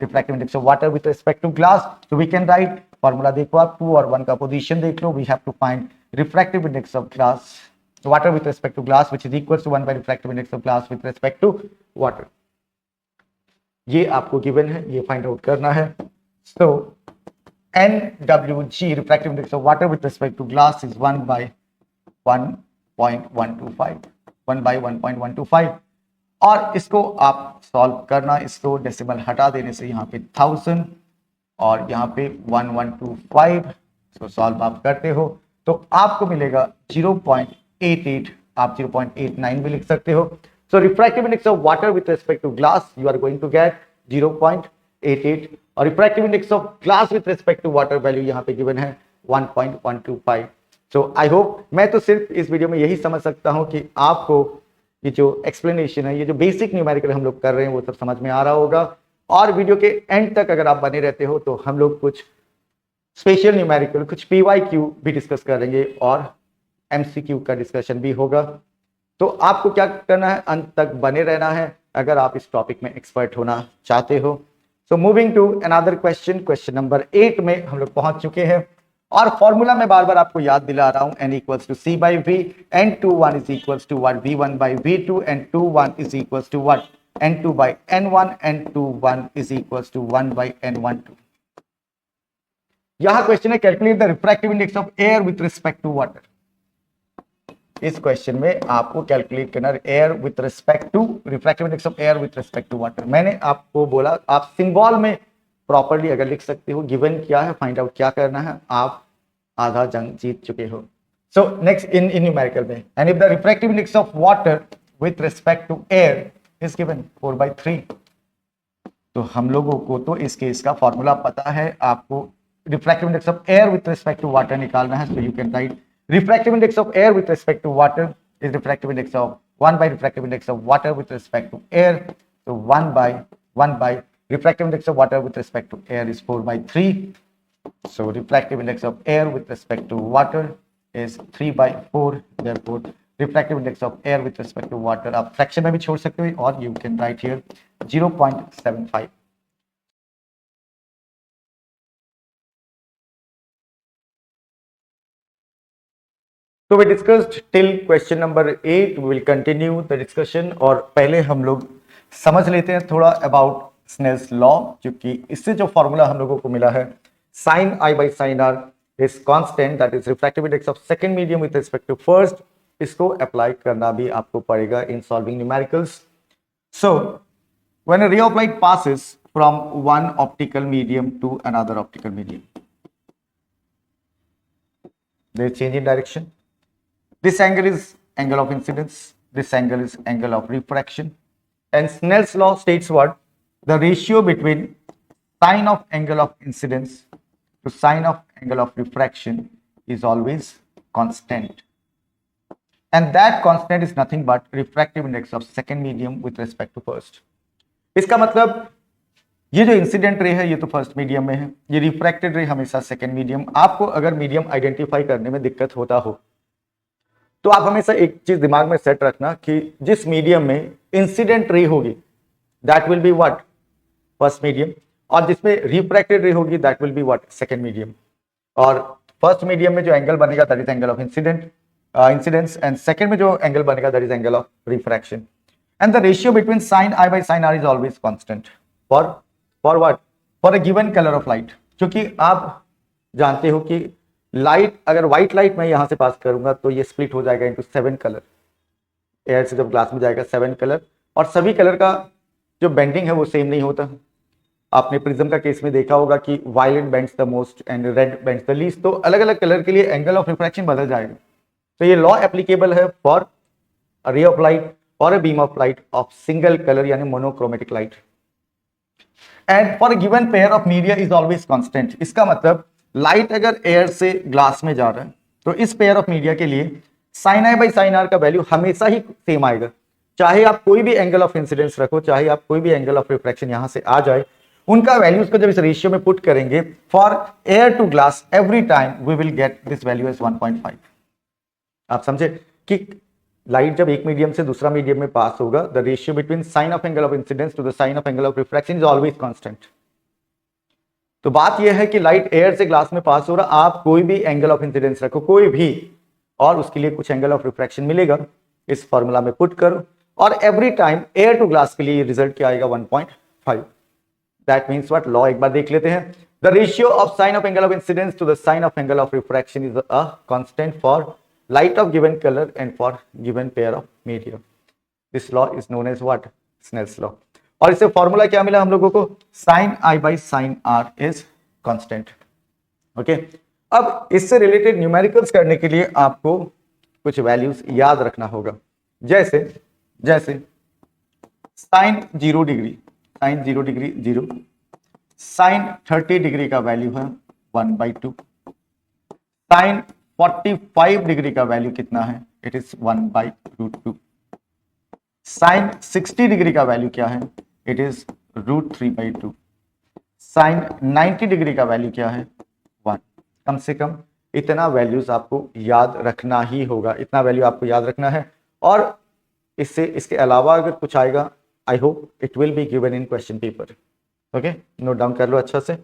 refractive index of water with respect to glass. तो वी कैन राइट फॉर्मूला, देखो आप 2 और 1 का पोजीशन देख लो। We have to find refractive index of glass water with respect to glass which is equals to 1 by refractive index of glass with respect to water. ये आपको given है, ये फाइंड आउट करना है। So NWG, refractive index of water with respect to glass is 1 by 1.125, 1 by 1.125। और इसको आप solve करना, इसको डेसिमल हटा देने से यहाँ पे 1000 और यहाँ पे 1125। इसको सॉल्व आप करते हो तो आपको मिलेगा 0.88, आप 0.89 भी लिख सकते हो। So refractive index of water with respect to glass you are going to get 0.88, और refractive index of glass with respect to water value यहाँ पे गिवन है 1.125। सो आई होप, मैं तो सिर्फ इस वीडियो में यही समझ सकता हूँ कि आपको ये जो एक्सप्लेनेशन है, ये जो बेसिक न्यूमेरिकल हम लोग कर रहे हैं वो सब समझ में आ रहा होगा। और वीडियो के एंड तक अगर आप बने रहते हो तो हम लोग कुछ स्पेशल न्यूमेरिकल, कुछ PYQ भी डिस्कस करेंगे और MCQ का डिस्कशन भी होगा। तो आपको क्या करना है? अंत तक बने रहना है अगर आप इस टॉपिक में एक्सपर्ट होना चाहते हो। So moving to another question, question number 8 में हम लोग पहुंच चुके हैं। और फॉर्मूला में बार बार आपको याद दिला रहा हूं, n equals to C by V, n21 is equals to what v1 by v2, n21 is equals to what n2 by n1, n21 is equals to 1 by n12। यहां क्वेश्चन है calculate the refractive index of air with respect to water. इस question में आपको calculate करना air with respect to, refractive index of air with respect to water. मैंने आपको बोला आप सिंबल में प्रॉपर्ली अगर लिख सकते हो, गिवन क्या है, फाइंड आउट क्या करना है, आप आधा जंग जीत चुके हो। सो नेक्स्ट इन न्यूमेरिकल में, and if the refractive index of water with respect to air is given 4/3। तो हम लोगों को तो इस केस का फॉर्मूला पता है, आपको refractive index of air with respect to water निकालना है। So you can write refractive index of air with respect to water is refractive index of 1 by refractive index of water with respect to air. So 1 by refractive index of water with respect to air is 4/3. So refractive index of air with respect to water is 3/4. Therefore refractive index of air with respect to water आप fraction में भी छोड़ सकते हो और you can write here 0.75. So we discussed till question number 8. We will continue the discussion और पहले हम लोग समझ लेते हैं थोड़ा अबाउट स्नेल्स लॉ, क्योंकि इससे जो फॉर्मूला हम लोगों को मिला है sin I by sin R is constant, that is refractive index of second medium with respect to first. इसको अप्लाई करना भी आपको पड़ेगा in solving numericals. So when a ray of light passes from one optical medium to another optical medium, there is change in direction. This angle is angle of incidence. This angle is angle of refraction. And Snell's law states what? The ratio between sine of angle of incidence to sine of angle of refraction is always constant. and that constant is nothing but refractive index of second medium with respect to first. इसका मतलब ये जो incident ray है ये तो first medium में है, ये रिफ्रैक्टेड रे हमेशा सेकंड मीडियम। आपको अगर मीडियम आइडेंटिफाई करने में दिक्कत होता हो तो आप हमेशा एक चीज दिमाग में सेट रखना कि जिस मीडियम में इंसिडेंट रे होगी that will be what first medium, और जिसमें रिफ्रैक्टेड रे होगी that will be what second medium. और फर्स्ट मीडियम में जो एंगल बनेगा that is angle of incidence, and second में जो एंगल बनेगा that is angle of refraction, and the ratio between sine I by sine R is always constant for what, for a given colour of light. क्योंकि आप जानते हो कि light, अगर white light मैं यहां से पास करूंगा तो ये स्प्लिट हो जाएगा इनटू 7 कलर, एयर से जब ग्लास में जाएगा 7 कलर, और सभी कलर का जो बेंडिंग है वो सेम नहीं होता। आपने प्रिज्म का केस में देखा होगा कि violet bends the most and red bends the least, तो अलग अलग कलर के लिए एंगल ऑफ रिफ्रैक्शन बदल जाएगा। तो ये लॉ एप्लीकेबल है for a ray of light और a beam of light of single colour यानी monochromatic light, and for given pair of media is always constant. इसका मतलब लाइट अगर एयर से ग्लास में जा रहा है तो इस पेयर ऑफ मीडिया के लिए sine I by sine R का वैल्यू हमेशा ही सेम आएगा, चाहे आप कोई भी एंगल ऑफ इंसिडेंस रखो, चाहे आप कोई भी एंगल ऑफ रिफ्रैक्शन यहां से आ जाए, उनका वैल्यूज को जब इस रेशियो में पुट करेंगे for air to glass every time we will get this value as 1.5। आप समझे कि लाइट जब एक मीडियम से दूसरा मीडियम में पास होगा the ratio between sine of angle of incidence to the sine of angle of refraction is always constant. तो बात यह है कि लाइट एयर से ग्लास में पास हो रहा, आप कोई भी एंगल ऑफ इंसिडेंस रखो कोई भी, और उसके लिए कुछ एंगल ऑफ रिफ्रैक्शन मिलेगा, इस फॉर्मूला में पुट करो, और every time air to glass के लिए रिजल्ट क्या आएगा 1.5। दैट मीन्स व्हाट, लॉ एक बार देख लेते हैं। The ratio of sine of angle of incidence to the sine of angle of refraction is a constant for light of given color and for given pair of medium. This law is known as what? Snell's law. और इससे formula क्या मिला हम लोगों को? sin I by sin R is constant. Okay, अब इससे related numericals करने के लिए आपको कुछ वैल्यूज याद रखना होगा, जैसे sin 0 degree, sin 0 degree 0, sin 30 degree का वैल्यू है 1/2, sin 45 डिग्री का वैल्यू कितना है? It is 1/√2। साइन 60 डिग्री का वैल्यू क्या है? It is √3/2। साइन 90 डिग्री का वैल्यू क्या है? 1। कम से कम इतना वैल्यूज आपको याद रखना ही होगा, इतना वैल्यू आपको याद रखना है, और इससे इसके अलावा अगर कुछ आएगा I hope it will be given in question paper. Okay, note down कर लो अच्छा से।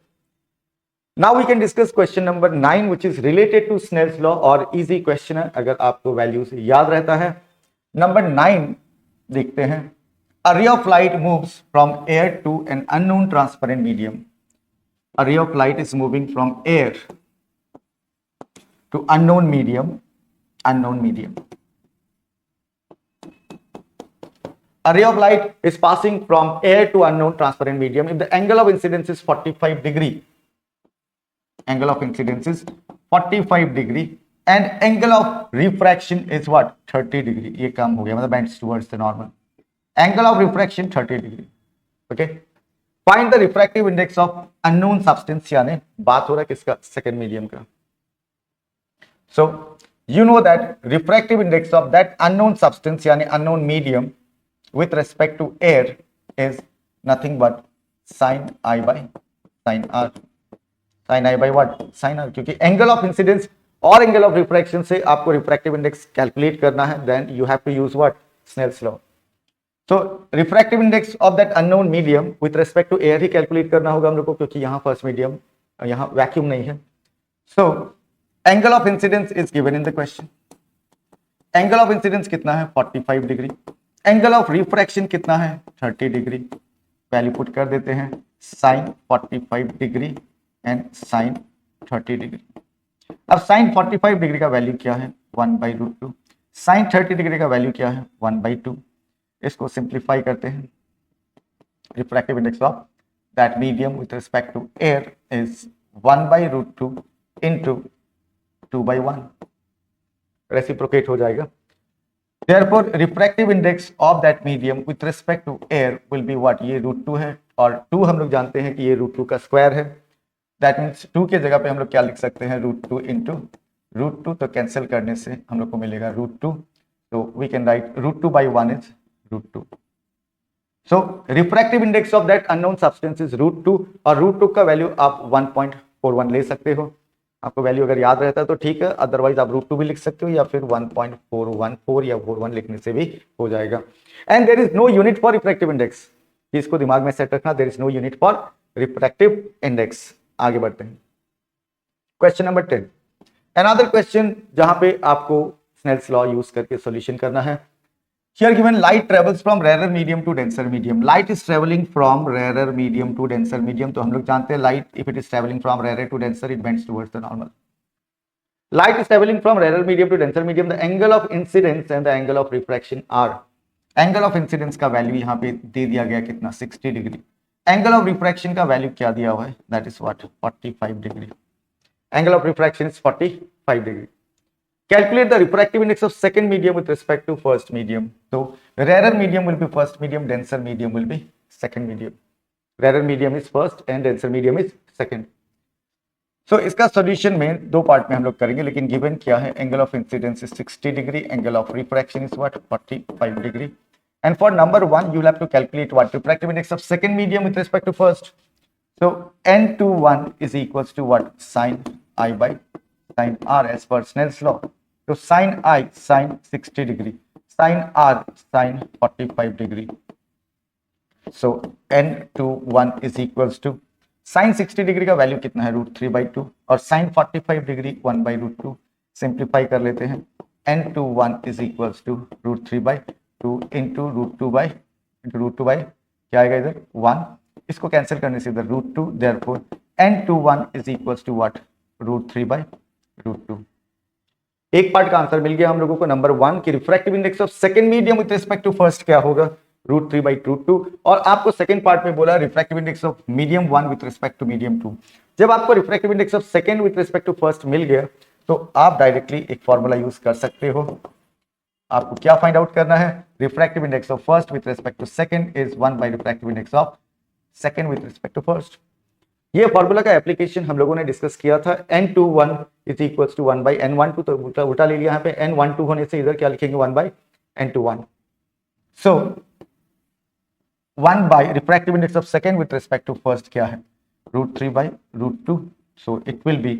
Now we can discuss question number 9 which is related to Snell's law, और easy question है अगर आपको वैल्यूज याद रहता है। नंबर 9 देखते हैं। A ray of light moves from air to an unknown transparent medium. A ray of light is moving from air to unknown medium. A ray of light is passing from air to unknown transparent medium if the angle of incidence is 45 degree. Angle of incidence is 45 degree and angle of refraction is what? 30 degree. ये कम हो गया, मतलब bends towards the normal. Angle of refraction 30 degree. Okay. Find the refractive index of unknown substance, यानी बात हो रहा है किसका? Second medium का. So you know that refractive index of that unknown substance यानी unknown medium with respect to air is nothing but sin I by sin R. sin I by what? sin R, क्योंकि angle of incidence और angle of refraction से आपको refractive index calculate करना है, then you have to use what? Snell's law. तो refractive index of that unknown medium with respect to air ही calculate करना होगा हम लोग को, क्योंकि यहाँ फर्स्ट मीडियम, यहाँ वैक्यूम नहीं है। So angle of incidence is given in the question. Angle of incidence कितना है? 45 डिग्री। एंगल ऑफ रिफ्रैक्शन कितना है? 30 डिग्री। वैल्यू पुट कर देते हैं, sine 45 degree and sine 30 degree. अब साइन 45 डिग्री का वैल्यू क्या है? 1/√2। साइन 30 डिग्री का वैल्यू क्या है? 1/2। इसको सिंप्लीफाई करते हैं। Refractive index of that medium with respect to air is 1/√2 into 2/1, reciprocate हो जाएगा। Therefore, refractive index of that medium with respect to air will be what? ये √2 है, और 2 हम लोग जानते हैं कि ये √2 का स्क्वायर है। दैट मीन्स 2 के जगह पे हम लोग क्या लिख सकते हैं? √2 इंटू √2, तो कैंसिल करने से हम लोग को मिलेगा √2 So we can write root 2 by 1 is root 2. So refractive index of that unknown substance is root 2 और root 2 का वैल्यू आप 1.41 ले सकते हो। आपको वैल्यू अगर याद रहता है तो ठीक है, अदरवाइज आप root 2 भी लिख सकते हो या फिर 1.414 या 41 लिखने से भी हो जाएगा। And there is no unit for refractive index, इसको दिमाग में सेट रखना, there is no unit for refractive index. आगे बढ़ते हैं, क्वेश्चन नंबर 10। अनदर क्वेश्चन जहां पे आपको स्नेल्स लॉ यूज करके सॉल्यूशन करना है। Here given light travels from rarer medium to denser medium. Light is traveling from rarer medium to denser medium. तो हम लोग जानते हैं light if it is traveling from rarer to denser it bends towards the normal. Light is traveling from rarer medium to denser medium. The angle of incidence and the angle of refraction are. Angle of incidence का value यहाँ पे दे दिया गया कितना 60 degree. Angle of refraction का value क्या दिया हुआ है, that is what 45 degree. Angle of refraction is 45 degree. Calculate the refractive index of second medium with respect to first medium. So rarer medium will be first medium, denser medium will be second medium. Rarer medium is first and denser medium is second. So इसका solution में दो part में हम लोग करेंगे, लेकिन given क्या है, angle of incidence is 60 degree, angle of refraction is what 45 degree. And for number 1 you will have to calculate what refractive index of second medium with respect to first. So n21 is equals to what, sin I by sin r as per Snell's law. तो sin I sin 60 degree, sin r sin 45 degree. So n21 is equals to sin 60 degree का value कितना है √3/2 और sin 45 degree 1/√2। Simplify कर लेते हैं, n21 is equals to √3/2 into √2 क्या आएगा इधर 1, इसको कैंसिल करने से इधर √2, therefore n21 is equals to what √3/√2। एक पार्ट का आंसर मिल गया हम लोगों को नंबर 1 की refractive index of second medium with respect to first क्या होगा √3/√2। और आपको सेकंड पार्ट में बोला refractive index of medium 1 with respect to medium 2। जब आपको refractive index of second with respect to first मिल गया तो आप डायरेक्टली एक फॉर्मूला यूज कर सकते हो। आपको क्या फाइंड आउट करना है, refractive index of first with respect to second is 1 by refractive index of second with respect to first. ये फॉर्मूला का एप्लीकेशन हम लोगों ने डिस्कस किया था, n21 is equals to 1 by n12, तो उल्टा ले लिया यहाँ पे, n12 होने से इधर क्या लिखेंगे 1 by n21। So 1 by refractive index of second with respect to first क्या है √3/√2, so it will be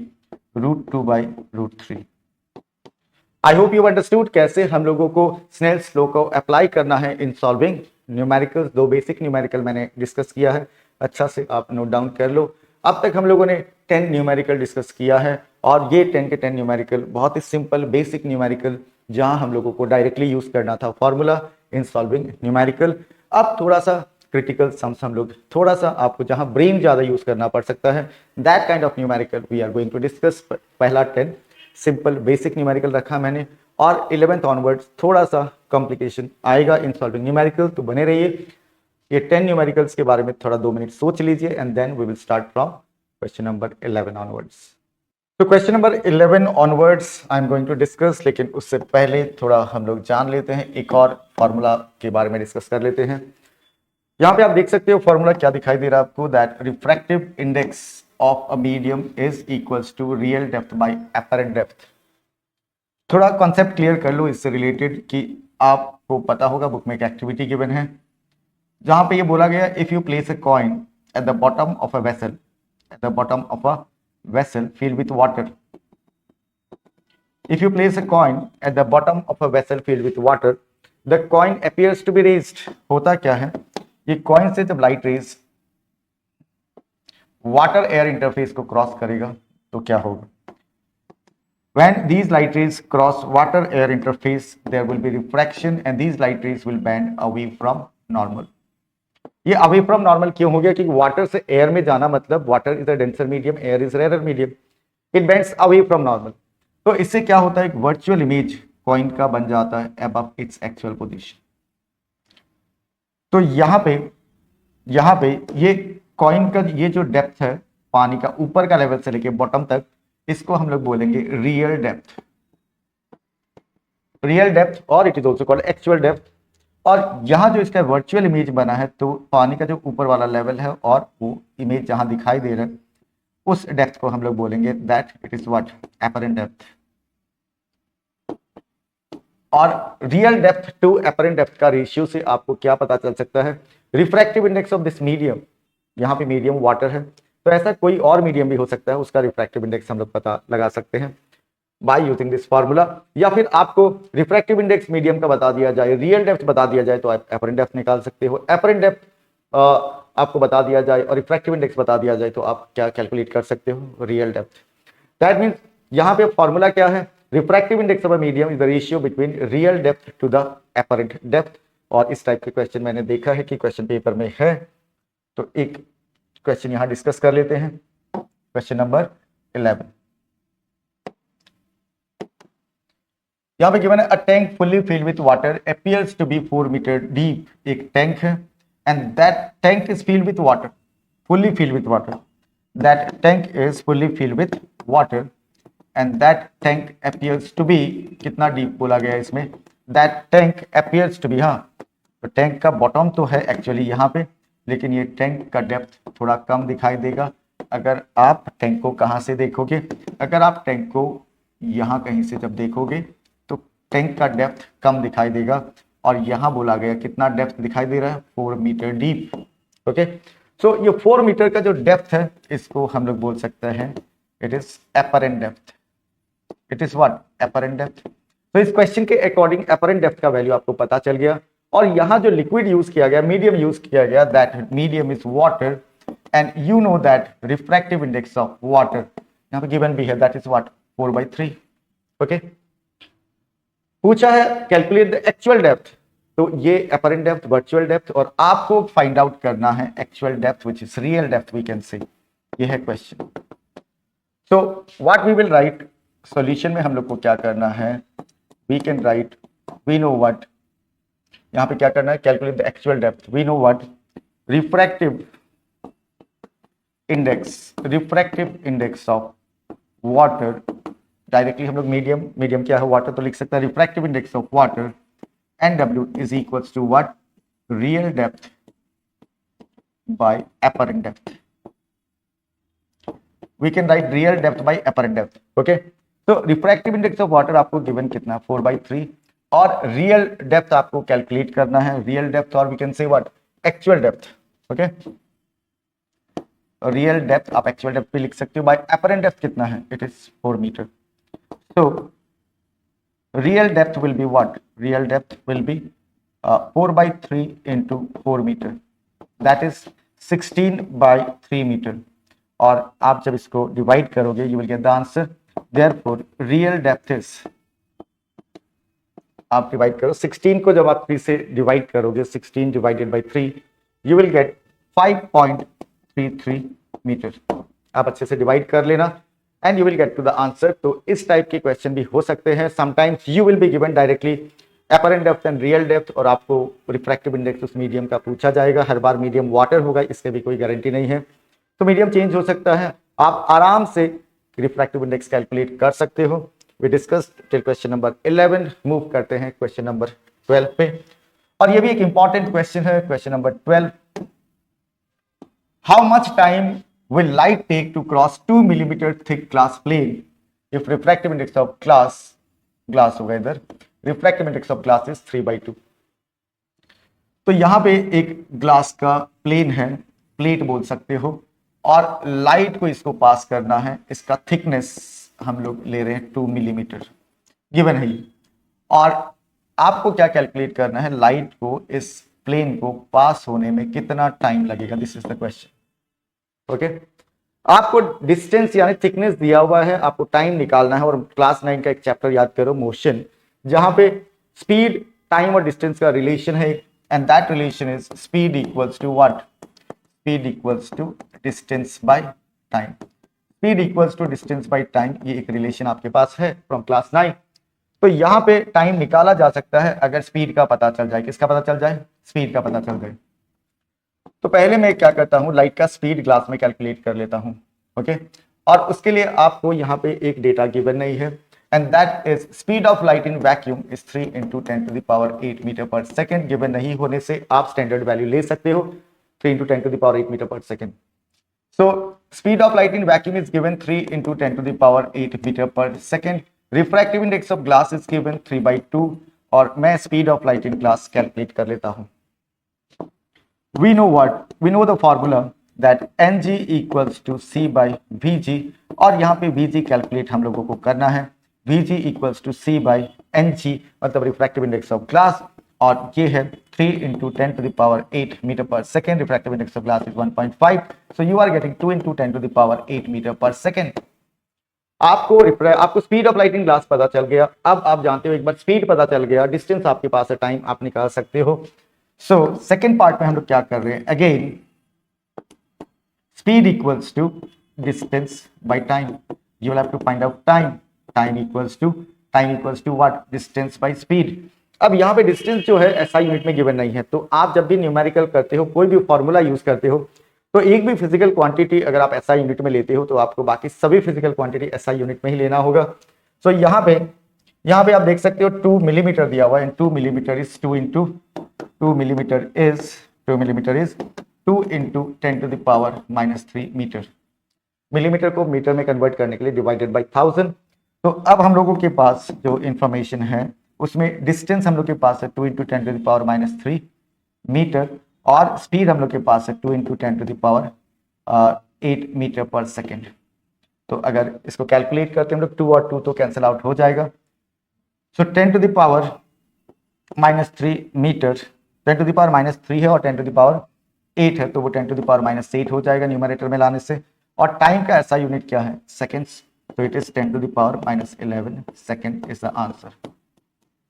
√2/√3। I hope you understood कैसे हम लोगों को स्नेल्स लॉ को अप्लाई करना है इन सॉल्विंग न्यूमेरिकल्स। दो बेसिक न्यूमेरिकल मैंने डिस्कस किया है, अच्छा से आप नोट डाउन कर लो। अब तक हम लोगों ने 10 न्यूमेरिकल डिस्कस किया है और ये 10 के 10 न्यूमेरिकल बहुत ही सिंपल बेसिक न्यूमेरिकल जहां हम लोगों को डायरेक्टली यूज करना था फॉर्मूला इन सॉल्विंग न्यूमेरिकल। अब थोड़ा सा क्रिटिकल सम्स हम लोग, थोड़ा सा आपको जहां ब्रेन ज्यादा यूज करना पड़ सकता है, that kind of numerical we are going to discuss. पहला 10 सिंपल बेसिक न्यूमेरिकल रखा मैंने और 11th ऑनवर्ड्स थोड़ा सा कॉम्प्लिकेशन आएगा इन सॉल्विंग न्यूमेरिकल, तो बने रहिए। ये 10 न्यूमेरिकल्स के बारे में थोड़ा 2 मिनट सोच लीजिए and then we will start from question number 11 onwards. तो question number 11 onwards I am going to discuss, लेकिन उससे पहले थोड़ा हम लोग जान लेते हैं, एक और फॉर्मूला के बारे में डिस्कस कर लेते हैं। यहाँ पे आप देख सकते हो फॉर्मूला क्या दिखाई दे रहा है आपको, that refractive index of a medium is equals to real depth by apparent depth. थोड़ा कॉन्सेप्ट क्लियर कर लो इससे रिलेटेड कि आपको पता होगा बुक में एक एक्टिविटी गिवन है जहां पे ये बोला गया, if you place a coin at the bottom of a vessel, at the bottom of a vessel filled with water, if you place a coin at the bottom of a vessel filled with water, the coin appears to be raised। होता क्या है, ये coin से जब light rays water air interface को cross करेगा तो क्या होगा, when these light rays cross water air interface there will be refraction and these light rays will bend away from normal। ये अवे फ्रॉम नॉर्मल क्यों हो गया, क्योंकि वाटर से एयर में जाना मतलब water is a denser medium, air is rare medium, it bends away from normal. तो इससे क्या होता है, एक वर्चुअल इमेज कॉइन का बन जाता है अबव इट्स एक्चुअल पोजीशन। तो यहाँ पे ये कॉइन का ये जो डेप्थ है पानी का ऊपर का लेवल से लेके बॉटम तक, इसको हम लोग बोलेंगे रियल डेप्थ, रियल डेप्थ, और it is also called actual depth. और यहाँ जो इसका वर्चुअल इमेज बना है तो पानी का जो ऊपर वाला लेवल है और वो इमेज जहां दिखाई दे रहा है उस डेप्थ को हम लोग बोलेंगे that it is what apparent depth. और real depth to apparent depth का रेशियो से आपको क्या पता चल सकता है? Refractive index of this medium, यहाँ पे मीडियम वाटर है, तो ऐसा कोई और मीडियम भी हो सकता है, उसका रिफ्रैक्टिव इंडेक्स हम लोग पता लगा सकते हैं बाय यूजिंग दिस फार्मूला। या फिर आपको रिफ्रैक्टिव इंडेक्स मीडियम का बता दिया जाए, रियल डेप्थ बता दिया जाए, तो आप अपरेंट डेप्थ निकाल सकते हो। अपरेंट डेप्थ आपको बता दिया जाए और रिफ्रैक्टिव इंडेक्स बता दिया जाए, तो आप क्या कैलकुलेट कर सकते हो? Real depth. दैट मीन्स यहाँ पे फॉर्मूला क्या है? Refractive index of a medium is the ratio between real depth to the apparent depth. और इस टाइप के क्वेश्चन मैंने देखा है कि क्वेश्चन पेपर में है, तो एक क्वेश्चन यहां डिस्कस कर लेते हैं। क्वेश्चन नंबर 11, यहां पे गिवन है a tank fully filled with water appears to be 4 metre deep. एक टैंक है and that tank is filled with water, fully filled with water. That tank is fully filled with water and that tank appears to be, कितना deep बोला गया है इसमें? That tank appears to be, हाँ, तो tank का bottom तो है एक्चुअली यहाँ पे, लेकिन ये टैंक का डेप्थ थोड़ा कम दिखाई देगा। अगर आप टैंक को कहाँ से देखोगे? अगर आप टैंक को यहाँ कहीं से जब देखोगे तो टैंक का डेप्थ कम दिखाई देगा, और यहाँ बोला गया कितना डेप्थ दिखाई दे रहा है? 4 मीटर डीप। ओके, सो ये 4 मीटर का जो डेप्थ है, इसको हम लोग बोल सकते हैं it is apparent depth. It is what? Apparent depth. तो इस क्वेश्चन के अकॉर्डिंग अपरेंट डेप्थ का वैल्यू आपको पता चल गया। और यहां जो लिक्विड यूज किया गया, मीडियम यूज किया गया, that medium is water and you know that refractive index of water यहां पे गिवन भी है, दैट इज व्हाट? 4/3। ओके, पूछा है कैलकुलेट द एक्चुअल डेप्थ, तो ये अपरेंट डेप्थ, वर्चुअल डेप्थ, और आपको फाइंड आउट करना है actual depth which is real depth we can say. ये है question. So what we will write, solution में हम लोग को क्या करना है? We can write, we know what, यहां पे क्या करना है? Calculate the actual depth, we know what? Refractive index of water. Directly हम लोग मीडियम क्या है? वाटर, तो लिख सकते हैं refractive index of water N W is equals to what? Real depth by apparent depth. We can write real depth by apparent depth. Okay, तो refractive index of water आपको गिवन कितना? 4/3, और रियल डेप्थ आपको calculate करना है, real depth, और we can say what? Actual depth. Okay, real depth आप actual depth भी लिख सकते हो। बाय अपरेंट डेप्थ कितना है? It is 4 metre. so real depth will be what? Real depth will be 4/3 into 4 meter, that is 16/3 meter। और आप जब इसको डिवाइड करोगे you will get the answer, therefore real depth is, आप divide करो 16 को, जब आप 3 से डिवाइड करोगे, 16 divided by 3 you will get 5.33 metre. आप अच्छे से डिवाइड कर लेना and you will get to the answer. तो इस टाइप के क्वेश्चन भी हो सकते हैं। Sometimes you will be given directly apparent depth and real depth, और आपको रिफ्रैक्टिव इंडेक्स उस मीडियम का पूछा जाएगा। हर बार मीडियम वाटर होगा इसके भी कोई गारंटी नहीं है, तो मीडियम चेंज हो सकता है। आप आराम से रिफ्रैक्टिव इंडेक्स कैलकुलेट कर सकते हो। We discuss till question number 11, move करते हैं क्वेश्चन नंबर 12 पे, और ये भी एक इंपॉर्टेंट क्वेश्चन है। Question number 12, how much time will light take to cross 2 millimeter thick glass plane if refractive index of glass होगा इधर, refractive index of glass is 3/2। तो यहां पे एक ग्लास का प्लेन है, प्लेट बोल सकते हो, और लाइट को इसको पास करना है। इसका थिकनेस हम लोग ले रहे हैं 2 मिलीमीटर, गिवन है ये। और आपको क्या कैलकुलेट करना है? लाइट को इस प्लेन को पास होने में कितना टाइम लगेगा, this is the question. Okay, आपको डिस्टेंस यानी थिकनेस दिया हुआ है, आपको टाइम निकालना है। और क्लास 9 का एक चैप्टर याद करो, मोशन, जहां पे स्पीड, टाइम और डिस्टेंस का रिलेशन है, and that relation is speed equals to what? Speed equals to distance by time. Speed equals to distance by time, ये एक रिलेशन आपके पास है फ्रॉम क्लास 9। तो यहां पे टाइम निकाला जा सकता है अगर स्पीड का पता चल जाए। किसका पता चल जाए? स्पीड का पता चल जाए। तो पहले मैं क्या करता हूं, लाइट का स्पीड ग्लास में कैलकुलेट कर लेता हूं। ओके, और उसके लिए आपको यहां पे एक डेटा गिवन नहीं है, and that is speed of light in vacuum is 3 × 10⁸ metre पर सेकेंड। गिवन नहीं होने से आप स्टैंडर्ड वैल्यू ले सकते हो, 3 × 10⁸ मीटर पर second. So speed of light in vacuum is given 3 × 10⁸ metre पर second. Refractive index of glass is given 3/2, और मैं speed of light in glass calculate कर लेता हूं। We know the formula that Ng equals to C by Vg, और यहाँ पे Vg calculate हम लोगों को करना है। Vg equals to C by Ng मतलब रिफ्रैक्टिव इंडेक्स ऑफ ग्लास, और ये है 3 into 10 to the power 8 metre पर second. Refractive index of glass is 1.5, so you are getting 2 into 10 to the power 8 metre पर सेकेंड। आपको speed of light in glass पता चल गया। अब आप जानते हो, एक बार स्पीड पता चल गया, डिस्टेंस आपके पास है, टाइम आप निकाल सकते हो। सो सेकेंड पार्ट में हम लोग क्या कर रहे हैं, again speed equals to distance by time. You will have to find out time equals to what, distance by speed. अब यहाँ पे डिस्टेंस जो है एसआई यूनिट में गिवन नहीं है, तो आप जब भी न्यूमेरिकल करते हो, कोई भी फॉर्मूला यूज करते हो, तो एक भी फिजिकल क्वांटिटी अगर आप एसआई यूनिट में लेते हो तो आपको बाकी सभी फिजिकल क्वांटिटी एसआई यूनिट में ही लेना होगा। सो यहाँ पे आप देख सकते हो 2 मिलीमीटर दिया हुआ है, 2 millimetre is 2 into 2 millimetre is 2 into 10 to the power -3 metre. Millimetre को मीटर में कन्वर्ट करने के लिए डिवाइडेड बाई 1000। तो अब हम लोगों के पास जो इंफॉर्मेशन है उसमें डिस्टेंस हम लोग के पास है 2 into 10 to the power -3 metre, और स्पीड हम लोग के पास है 2 into 10 to the power 8 metre पर सेकेंड। तो अगर इसको कैलकुलेट करते हैं हम लोग, 2 और 2 तो कैंसिल आउट हो जाएगा। So 10 to the power -3 metre, 10 to the power -3 है और 10 टू द पावर 8 है, तो वो 10 टू द पावर -8 हो जाएगा न्यूमरेटर में लाने से। और टाइम का ऐसा यूनिट क्या है, सेकेंड्स, तो it is 10 to the power -11 second is the answer.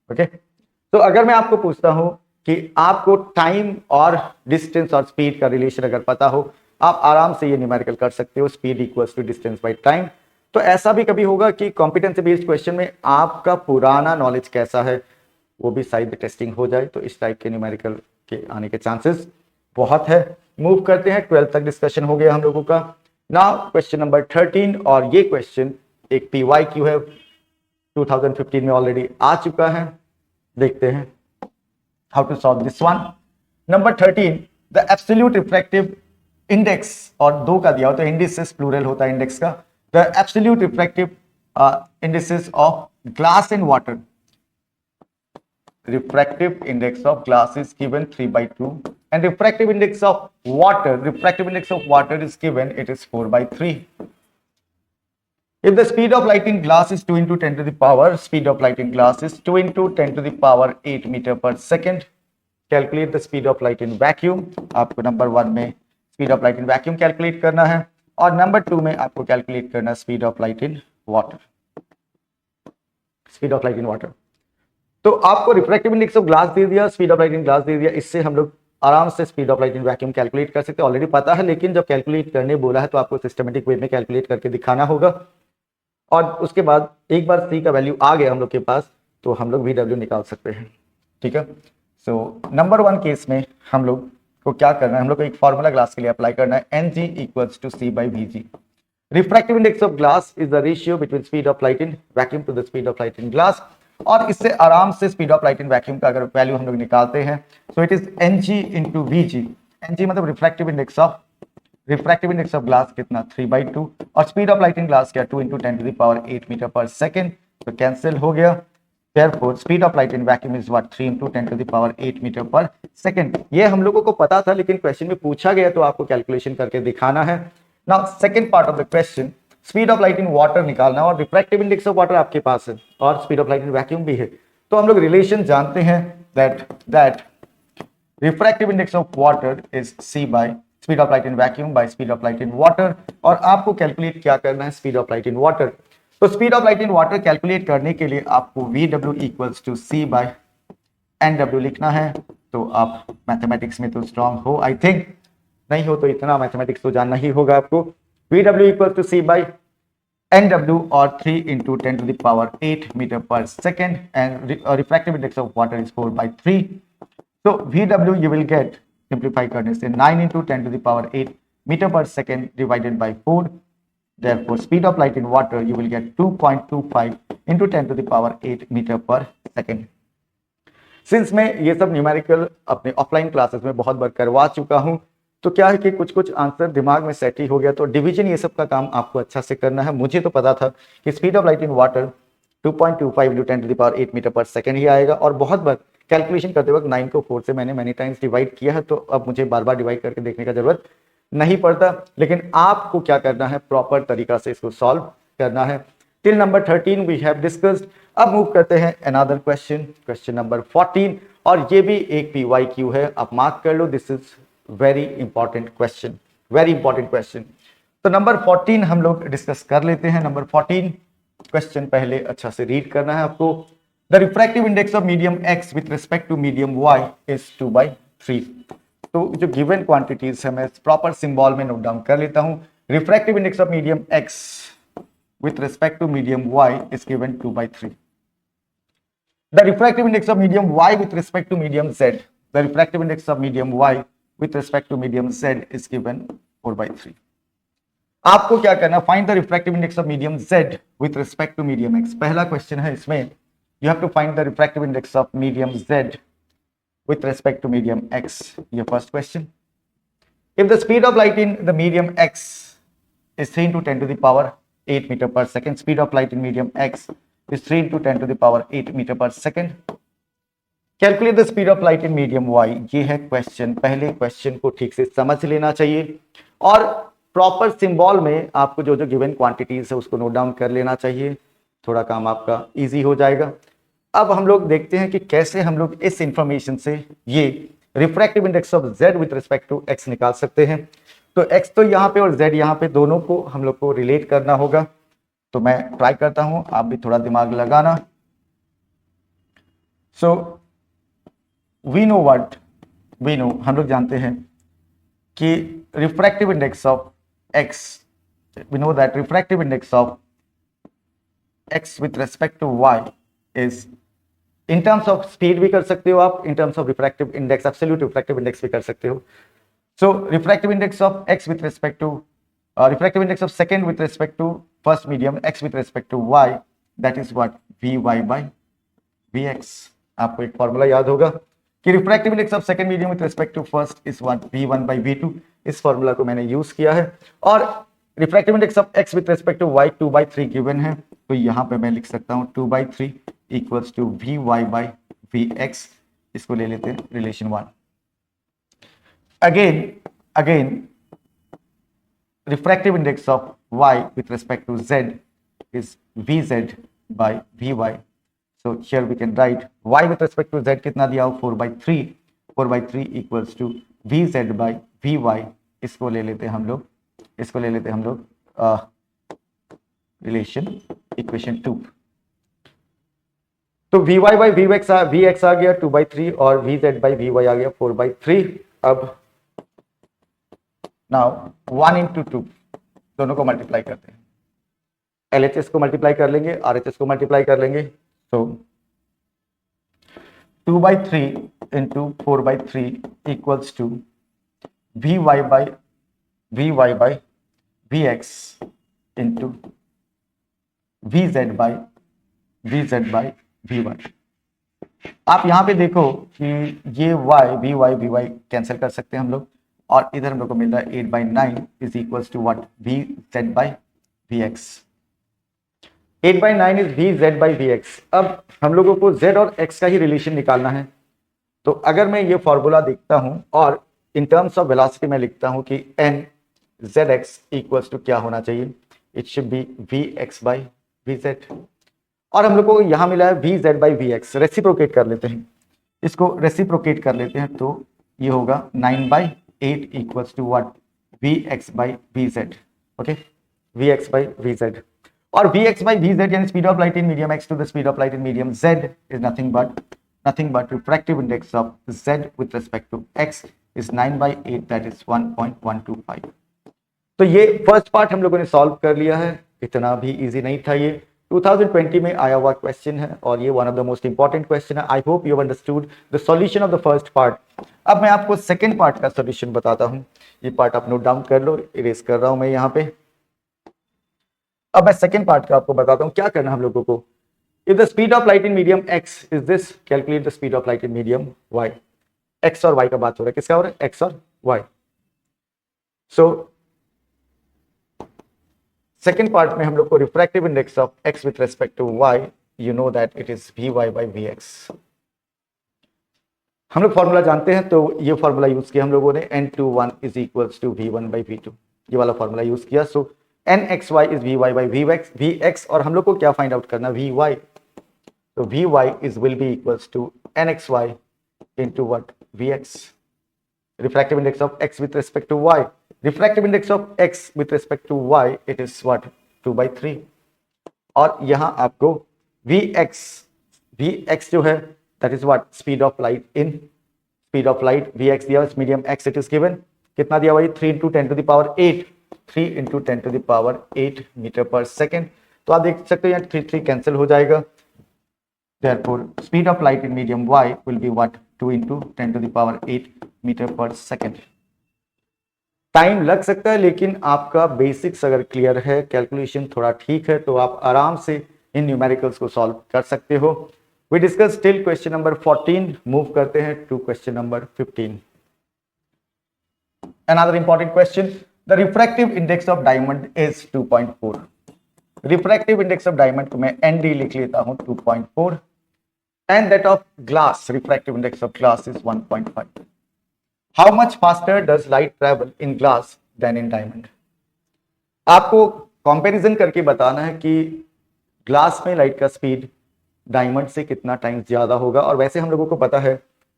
Okay, तो अगर मैं आपको पूछता हूं कि आपको टाइम और डिस्टेंस और स्पीड का रिलेशन अगर पता हो, आप आराम से ये न्यूमेरिकल कर सकते हो, speed equals to distance by time. तो ऐसा भी कभी होगा कि कॉम्पिटेंसी बेस्ड क्वेश्चन में आपका पुराना नॉलेज कैसा है वो भी साइड टेस्टिंग हो जाए, तो इस टाइप के न्यूमेरिकल के आने के चांसेस बहुत है। मूव करते हैं, 12 तक डिस्कशन हो गया हम लोगों का। नाउ क्वेश्चन नंबर 13, और ये क्वेश्चन एक PYQ है, 2015 में ऑलरेडी आ चुका है। देखते हैं how to solve this one. Number 13, the absolute refractive index, और 2 का दिया हो तो इंडिसेस प्लूरल होता है इंडेक्स का। The absolute refractive indices of glass and water, refractive index of glass is given 3/2, and refractive index of water is given, it is 4/3. If the speed of light in glass is 2 into 10 to the power, speed of light in glass is 2 into 10 to the power 8 meter per second. Calculate the speed of light in vacuum. आपको number 1 में speed of light in vacuum calculate करना है, और number 2 में आपको calculate करना है speed of light in water. Speed of light in water. तो आपको रिफ्रैक्टिव इंडेक्स ऑफ ग्लास दे दिया, speed of light in glass दे दिया, इससे हम लोग आराम से speed of light in vacuum calculate कर सकते हैं, ऑलरेडी पता है। लेकिन जब कैलकुलेट करने बोला है तो आपको सिस्टमेटिक वे में कैलकुलेट करके दिखाना होगा, और उसके बाद एक बार सी का वैल्यू आ गया हम लोग के पास तो हम लोग VW निकाल सकते हैं। ठीक है, सो नंबर 1 केस में हम लोग को क्या करना है, हम लोग को एक फॉर्मूला ग्लास के लिए अप्लाई करना है, Ng equals to C by Vg। Refractive index of glass is the ratio between speed of light in vacuum to the speed of light in glass, और इससे आराम से speed of light in vacuum का अगर value हम लोग निकालते हैं, so it is Ng into Vg। Ng मतलब रिफ्रैक्टिव इंडेक्स ऑफ ग्लास कितना, 3/2, और speed of light in glass क्या, 2 into 10 to the power 8 metre पर सेकेंड, तो कैंसिल हो गया। Therefore, speed of light in vacuum is what, 3 into 10 to the power 8 metre पर second. ये हम लोगों को पता था, लेकिन क्वेश्चन में पूछा गया तो आपको कैलकुलेशन करके दिखाना है। Now second part of the question, speed of light in water निकालना, और रिफ्रैक्टिव इंडेक्स ऑफ वाटर आपके पास है और speed of light in vacuum भी है, तो हम लोग रिलेशन जानते हैं that refractive index of water is C by speed of light in vacuum by speed of light in water, और आपको कैलकुलेट क्या करना है, speed of light in water. तो speed of light in water calculate करने के लिए आपको VW equals to C by NW लिखना है। तो आप मैथमेटिक्स में तो स्ट्रांग हो, आई थिंक, नहीं हो तो इतना मैथमेटिक्स तो जानना ही होगा आपको। VW equals to C by NW, और 3 into 10 to the power 8 meter per second, and refractive index of water is 4/3. So VW you will get, simplify करने से, 9 into 10 to the power 8 meter per second divided by 4. Therefore, speed of light in water you will get 2.25 into 10 to the power 8 meter per second. Since मैं ये सब numerical अपने offline classes में बहुत बार करवा चुका हूँ, तो क्या है कि कुछ आंसर दिमाग में सेट ही हो गया, तो डिवीजन ये सब का काम आपको अच्छा से करना है। मुझे तो पता था कि speed of light in water 2.25 into 10 to the power 8 metre पर सेकेंड ही आएगा। और बहुत बार कैलकुलेशन करते वक्त 9 को 4 से मैंने मैनी टाइम्स डिवाइड किया है, तो अब मुझे बार बार डिवाइड करके देखने का जरूरत नहीं पड़ता। लेकिन आपको क्या करना है, प्रॉपर तरीका से इसको सॉल्व करना है। Till number 13 we have discussed. अब मूव करते हैं अनदर क्वेश्चन, क्वेश्चन नंबर 14, और ये भी एक पीवाईक्यू है, आप मार्क कर लो। This is very important question, very important question. तो नंबर 14 हम लोग डिस्कस कर लेते हैं। नंबर 14 क्वेश्चन पहले अच्छा से रीड करना है आपको। The refractive index of medium x with respect to medium y is 2/3। तो जो गिवन क्वांटिटीज है मैं प्रॉपर सिंबल में नोट डाउन कर लेता हूं। Refractive index of medium x with respect to medium y is given 2/3. The refractive index of medium y with respect to medium z, the refractive index of medium y with respect to medium z is given 4/3. आपको क्या करना, find the refractive index of medium z with respect to medium x। पहला question है इसमें, you have to find the refractive index of medium z with respect to medium x। ये first question. If the speed of light in the medium x is 3 into 10 to the power 8 meter per second, speed of light in medium x is 3 into 10 to the power 8 meter per second, calculate the speed of light in medium y। ये है question. पहले question को ठीक से समझ लेना चाहिए और प्रॉपर सिंबल में आपको जो जो गिवन क्वांटिटीज है उसको नोट डाउन कर लेना चाहिए, थोड़ा काम आपका इजी हो जाएगा। अब हम लोग देखते हैं कि कैसे हम लोग इस इंफॉर्मेशन से ये refractive index of z with respect to x निकाल सकते हैं। तो x तो यहाँ पे और z यहाँ पे, दोनों को हम लोग को रिलेट करना होगा। तो मैं ट्राई करता हूं, आप भी थोड़ा दिमाग लगाना। So we know what we know, हम लोग जानते हैं कि refractive index of x, we know that refractive index of x with respect to y is, in terms of speed भी कर सकते हो आप, in terms of refractive index, absolute refractive index भी कर सकते हो। So refractive index of x with respect to refractive index of second with respect to first medium x with respect to y, that is what, vy by vx। आपको एक formula याद होगा कि refractive index of second medium with respect to first is what, v1 by v2। इस formula को मैंने use किया है। और refractive index of x with respect to y 2/3 given है, तो यहां पे मैं लिख सकता हूं 2/3 equals to vy by vx। इसको ले लेते हैं relation 1। Again, refractive index of y with respect to z is vz by vy। So here we can write y with respect to z कितना दिया हो, 4/3, 4/3 equals to vz by vy। इसको ले लेते हैं हम लोग रिलेशन इक्वेशन 2। तो vy by vx आ गया 2/3 और vz by vy आ गया 4/3। अब नाउ 1 into 2 दोनों को मल्टीप्लाई करते हैं, LHS को मल्टीप्लाई कर लेंगे, RHS को मल्टीप्लाई कर लेंगे। तो 2/3 into 4/3 equals to vy by vx into vz by vy। आप यहां पे देखो कि ये y vy कैंसिल कर सकते हैं हम लोग, और इधर हम लोग को मिल रहा है 8/9 is equals to what, vz by vx। 8/9 is vz by vx। अब हम लोगों को z और x का ही रिलेशन निकालना है। तो अगर मैं ये फॉर्मूला देखता हूं और इन टर्म्स ऑफ वेलोसिटी में लिखता हूं कि n zx इक्वल्स टू क्या होना चाहिए, it should be vx by vz। और हम लोग को यहां मिला है vz by vx। रेसिप्रोकेट कर लेते हैं, इसको रेसिप्रोकेट कर लेते हैं, तो ये होगा 9/8 equals to what, vx by vz। Okay, vx by vz। और vx by vz यानी speed of light in medium x to the speed of light in medium z is nothing but refractive index of z with respect to x is 9/8, that is 1.125। तो ये first part हम लोगों ने solve कर लिया है, इतना भी इजी नहीं था। ये 2020 में आया हुआ क्वेश्चन है और ये one of the most important question है। I hope you understood the solution of the first part. अब मैं आपको सेकंड पार्ट का सॉल्यूशन बताता हूं, ये पार्ट आप नोट डाउन कर लो, इरेज कर रहा हूं मैं यहाँ पे। अब मैं सेकंड पार्ट का आपको बताता हूं क्या करना हम लोगों को। If the speed of light in medium x is this, calculate the speed of light in medium y। x और y का बात हो रहा है, किसका हो रहा है, x और y। सो सेकेंड पार्ट में हम लोग को refractive index of x with respect to y you know that it is Vy by Vx. हम लोग फॉर्मूला जानते हैं, तो ये फॉर्मूला यूज किया हम लोगों ने, n21 is equals to V1 by V2, ये वाला फॉर्मूला यूज किया. So nxy is Vy by Vx, और हम लोग को क्या फाइंड आउट करना, Vy. तो Vy is will be equals to nxy into what, Vx. Refractive index of x with respect to y. Refractive index of x with respect to y, it is what, 2/3. और यहां आपको Vx जो है, that is what, speed of light in speed of light. Vx दिया, medium x it is given, कितना दिया हुआ, 3 into 10 to the power 8, 3 into 10 to the power 8 metre पर सेकेंड. तो आप देख सकते हो यहाँ 3 कैंसिल हो जाएगा. Therefore, speed of light in medium y will be what, 2 into 10 to the power 8 metre पर सेकेंड. टाइम लग सकता है, लेकिन आपका बेसिक्स अगर क्लियर है, कैलकुलेशन थोड़ा ठीक है, तो आप आराम से इन न्यूमेरिकल्स को सॉल्व कर सकते हो. We discuss till question number 14. Move करते हैं to question number 15. Another important question. The refractive index of diamond is 2.4. Refractive index of diamond को मैं ND लिख लेता हूं 2.4, and that of glass, refractive index of glass is 1.5. How much faster does light travel in glass than in diamond? आपको comparison करके बताना है कि ग्लास में लाइट का स्पीड डायमंड से कितना टाइम ज्यादा होगा. और वैसे हम लोगों को पता है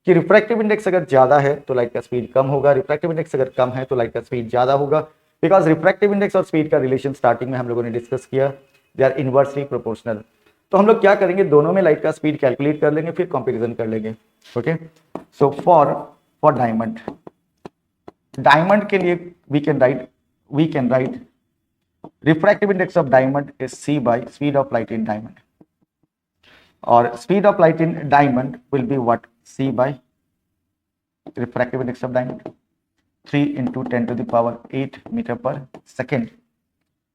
कि रिफ्रैक्टिव इंडेक्स अगर ज्यादा है तो लाइट का स्पीड कम होगा, रिफ्रैक्टिव इंडेक्स अगर कम है तो लाइट का स्पीड ज्यादा होगा, बिकॉज रिफ्रैक्टिव इंडेक्स और स्पीड का रिलेशन स्टार्टिंग में हम लोगों ने डिस्कस किया, दे आर इनवर्सली प्रोपोर्शनल. तो हम लोग क्या करेंगे, दोनों में लाइट का स्पीड कैलकुलेट कर लेंगे, फिर कंपेरिजन कर लेंगे. ओके, सो फॉर डायमंड के लिए we can write refractive index of diamond is c by speed of light in diamond, or speed of light in diamond will be what, c by refractive index of diamond 3 into 10 to the power 8 meter per second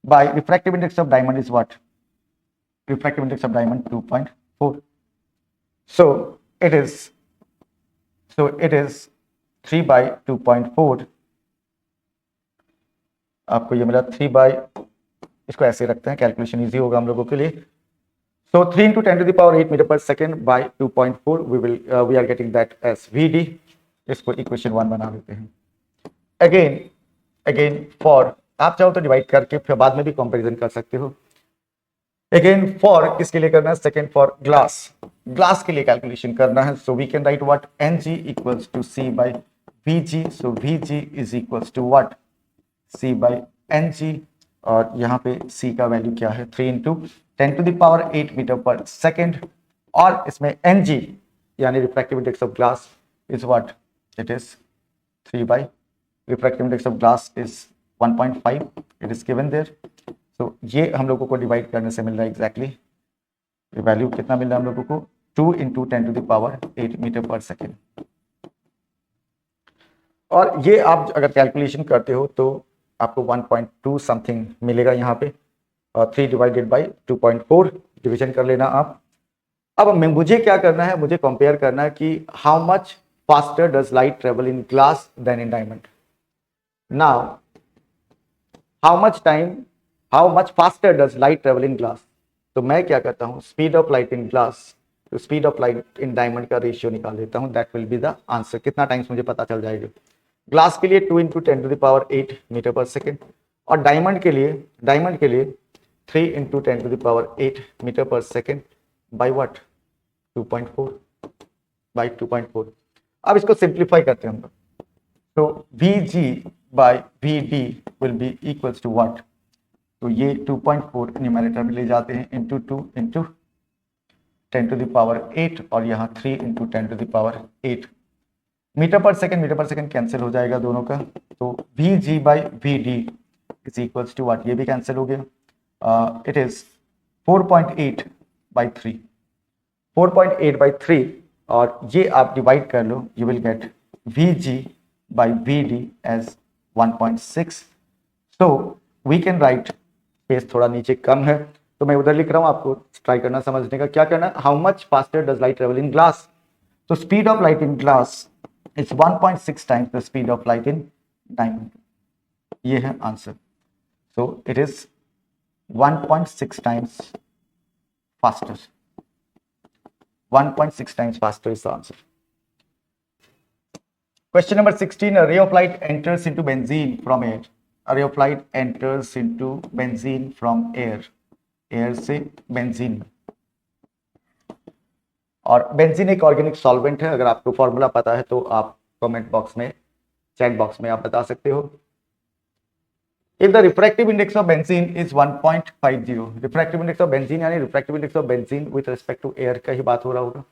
by refractive index of diamond is what, refractive index of diamond 2.4. so it is 3 by 2.4. आपको ये मिला 3 by, इसको ऐसे रखते हैं, calculation easy होगा हम लोगों के लिए. So 3 into 10 to the power 8 metre पर second by 2.4, we are getting that as Vd. इसको इक्वेशन 1 बना लेते हैं. अगेन फॉर, आप चाहो तो डिवाइड करके फिर बाद में भी कंपैरिजन कर सकते हो. अगेन फॉर किसके लिए करना है, सेकेंड फॉर ग्लास के लिए कैलकुलेशन करना है. So we can write what, Ng equals to C by Vg. So Vg is equals to what, C by Ng, और यहाँ पे C का वैल्यू क्या है, 3 into 10 to the power 8 metre पर सेकेंड. और इसमें Ng यानी refractive index of glass is what, it is 3 by refractive index of glass is 1.5, it is given there. तो ये हम लोगों को डिवाइड करने से मिल रहा है एग्जैक्टली वैल्यू कितना मिल रहा है हम लोगों को, 2 into 10 to the power 8 metre पर सेकेंड. और ये आप अगर कैलकुलेशन करते हो तो आपको 1.2 समथिंग मिलेगा यहाँ पे, और 3 डिवाइडेड बाई 2.4 डिवीजन कर लेना आप. अब मुझे क्या करना है, मुझे कंपेयर करना है कि how much faster does light travel in glass than in diamond. Now how much faster does light travel in glass. तो मैं क्या करता हूँ, speed of light in glass तो speed of light in diamond का रेशियो निकाल लेता हूँ, that will be the answer. कितना टाइम्स मुझे पता चल जाएगा. ग्लास के लिए 2 into 10 to the power 8 metre पर सेकेंड, और डायमंड के लिए 3 into 10 to the power 8 metre पर सेकेंड बाई व्हाट, 2.4. अब इसको सिंप्लीफाई करते हैं हम लोग. तो Vg by Vd will be equals to what, तो ये 2.4 न्यूमरेटर में ले जाते हैं, into 2 into 10 to the power 8, और यहाँ 3 into 10 to the power 8 metre पर सेकेंड कैंसिल हो जाएगा दोनों का. तो Vg by Vd is equals to what, ये भी कैंसिल हो गया, इट इज 4.8 by 3, 4.8 by 3, और ये आप डिवाइड कर लो, you will get Vg by Vd as 1.6. So we can write, space थोड़ा नीचे कम है तो मैं उधर लिख रहा हूँ, आपको ट्राई करना समझने का. क्या करना, how much faster does light travel in glass. तो speed of light in glass is 1.6 times the speed of light in diamond. ये है answer. So it is 1.6 times faster. 1.6 times faster is the answer. Question number 16. A ray of light enters into benzene from air. A ray of light enters into benzene from air. Air से benzene में, और benzene एक organic solvent है. अगर आपको formula पता है तो आप कमेंट बॉक्स में, चैट बॉक्स में आप बता सकते हो. If the refractive index of benzene is 1.50, refractive index of benzene यानी refractive index of benzene with respect to air का ही बात हो रहा होगा.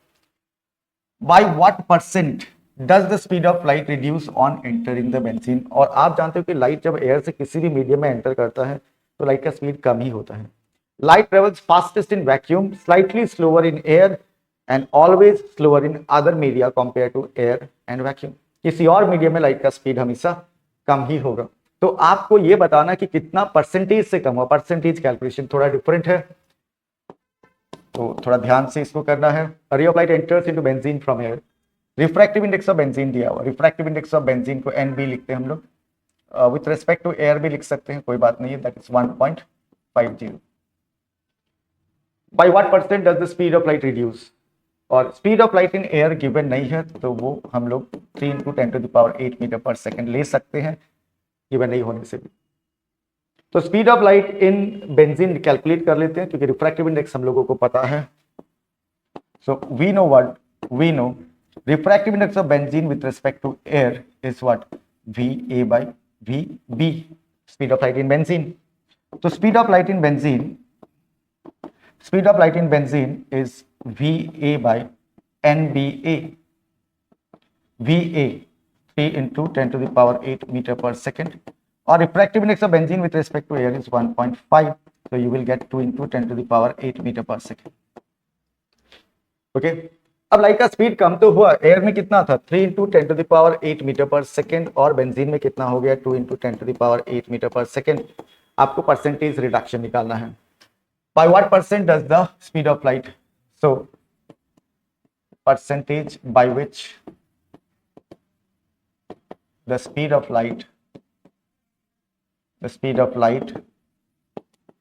By what percent does the speed of light reduce on entering the benzene? और आप जानते हो कि लाइट जब एयर से किसी भी मीडियम में एंटर करता है तो लाइट का स्पीड कम ही होता है. Light travels fastest in vacuum, slightly slower in air, and always slower in other media compared to air and vacuum. किसी और मीडियम में लाइट का स्पीड हमेशा कम ही होगा. तो आपको ये बताना कि कितना परसेंटेज से कम हुआ. परसेंटेज कैलकुलेशन थोड़ा डिफरेंट है, तो थोड़ा ध्यान से इसको करना है. रे of light enters into benzene from air. Refractive index of benzene दिया हुआ. रिफ्रैक्टिव इंडेक्स ऑफ बेंजीन को एनबी लिखते हैं हम लोग. विथ रिस्पेक्ट टू एयर भी लिख सकते हैं, कोई बात नहीं है. That is 1.50. By what percent does the speed of light reduce? और speed of light in air given नहीं है तो वो हम लोग 3 × 10⁸ मीटर पर सेकेंड ले सकते हैं, गिवन नहीं होने से भी. तो speed of light in benzene calculate कर लेते हैं क्योंकि रिफ्रैक्टिव इंडेक्स हम लोगों को पता है. So we know what we know refractive index of benzene with respect to air is what? VA by VB, speed of light in benzene. So speed of light in benzene is VA by NBA. VA 3 × 10⁸ meter per second, or refractive index of benzene with respect to air is 1.5. So you will get 2 × 10⁸ meter per second. Okay. अब light का speed कम तो हुआ. Air में कितना था? 3 × 10⁸ metre पर second, और benzene में कितना हो गया? 2 × 10⁸ मीटर पर सेकेंड. आपको परसेंटेज रिडक्शन निकालना है. Bye what percent does the speed of light? So percentage by which the speed of light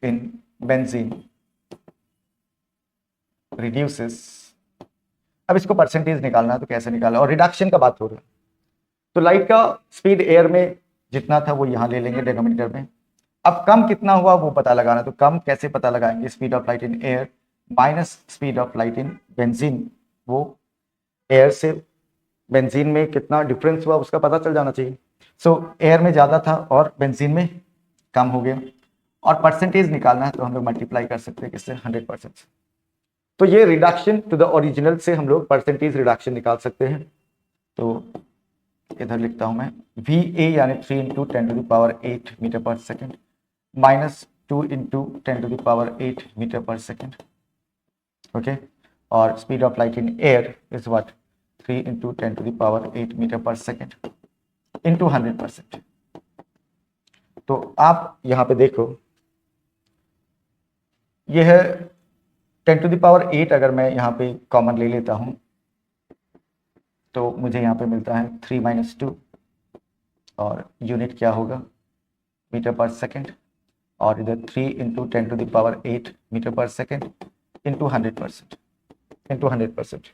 in benzene reduces. अब इसको परसेंटेज निकालना है तो कैसे निकालना, और रिडक्शन का बात हो रहा है. तो लाइट का स्पीड एयर में जितना था वो यहां ले लेंगे डिनोमिनेटर में. अब कम कितना हुआ वो पता लगाना. तो कम कैसे पता लगाएंगे? Speed of light in air minus speed of light in benzene. वो एयर से बेंजीन में कितना डिफरेंस हुआ उसका पता चल जाना चाहिए. सो एयर में ज्यादा था और बेंजीन में कम हो गया, और परसेंटेज निकालना है तो हम लोग मल्टीप्लाई कर सकते हैं किससे? 100% से. तो ये रिडक्शन टू द ओरिजिनल से हम लोग परसेंटेज रिडक्शन निकाल सकते हैं. तो इधर लिखता हूं मैं VA यानी 3 × 10⁸ मीटर पर सेकेंड माइनस 2 × 10⁸ मीटर पर सेकेंड. ओके. और speed of light in air is what? 3 × 10⁸ metre पर सेकेंड इंटू 100%. तो आप यहां पे देखो, यह है 10⁸ अगर मैं यहाँ पे कॉमन ले लेता हूँ तो मुझे यहाँ पे मिलता है 3 - 2, और यूनिट क्या होगा? मीटर पर सेकेंड, और इधर 3 × 10⁸ मीटर पर सेकेंड इंटू 100%.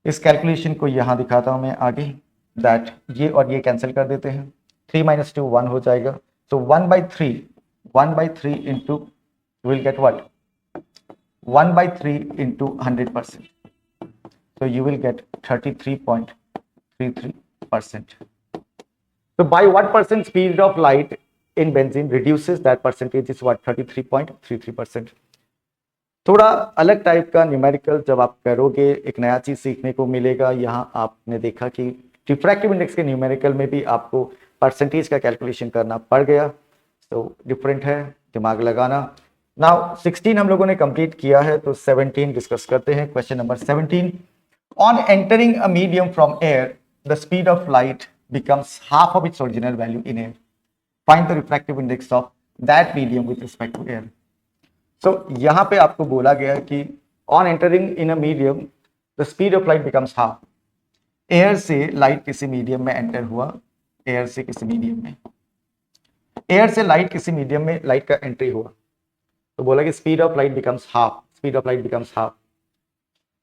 इस कैलकुलेशन को यहाँ दिखाता हूँ मैं आगे. दैट ये और ये कैंसिल कर देते हैं. 3 - 2 1 हो जाएगा. तो 1/3 into will get what? 1/3 into 100%. So you will get 33.33%. So by what percent speed of light in benzene reduces? That percentage is what? 33.33%. थोड़ा अलग टाइप का न्यूमेरिकल जब आप करोगे एक नया चीज सीखने को मिलेगा. यहाँ आपने देखा कि रिफ्रैक्टिव इंडेक्स के न्यूमेरिकल में भी आपको परसेंटेज का कैलकुलेशन करना पड़ गया. तो डिफरेंट है, दिमाग लगाना. नाउ 16 हम लोगों ने कंप्लीट किया है, तो 17 डिस्कस करते हैं. Question number 17. On entering a medium from air the speed of light becomes half of its original value in air. Find the refractive index of that medium with respect to air. So यहाँ पे आपको बोला गया है कि on entering in a medium the speed of light becomes half. Air से light किसी medium में एंटर हुआ, एयर से किसी मीडियम में, एयर से लाइट किसी मीडियम में लाइट का एंट्री हुआ, तो बोला कि speed of light becomes half.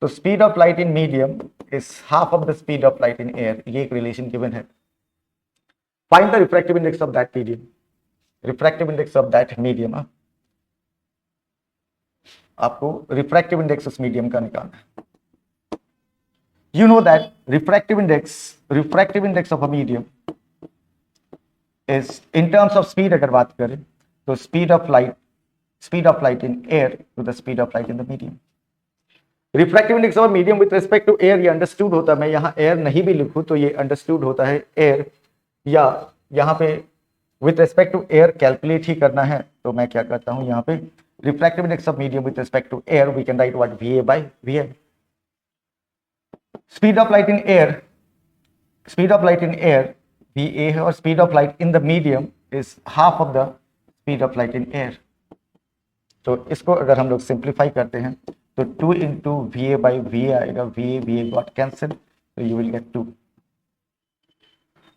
तो speed of light in medium is half of the speed of light in air, ये एक रिलेशन गिवन है। Find the refractive index of that medium, refractive index of that medium. आपको refractive index उस medium का निकालना है। You know that refractive index of a medium is in terms of speed, अगर बात करें तो speed of light in air to the speed of light in the medium. Refractive index of a medium with respect to air, ये understood होता है, मैं यहाँ air नहीं भी लिखूं तो ये understood होता है air, या यहाँ पे with respect to air calculate ही करना है तो मैं क्या करता हूँ यहाँ पे refractive index of medium with respect to air we can write what VA by VM. Speed of light in air VA है और speed of light in the medium is half of the speed of light in air. तो इसको अगर हम लोग simplify करते हैं तो 2 इंटू VA बाई VA आएगा, VA गॉट कैंसिल, तो यू विल गेट 2।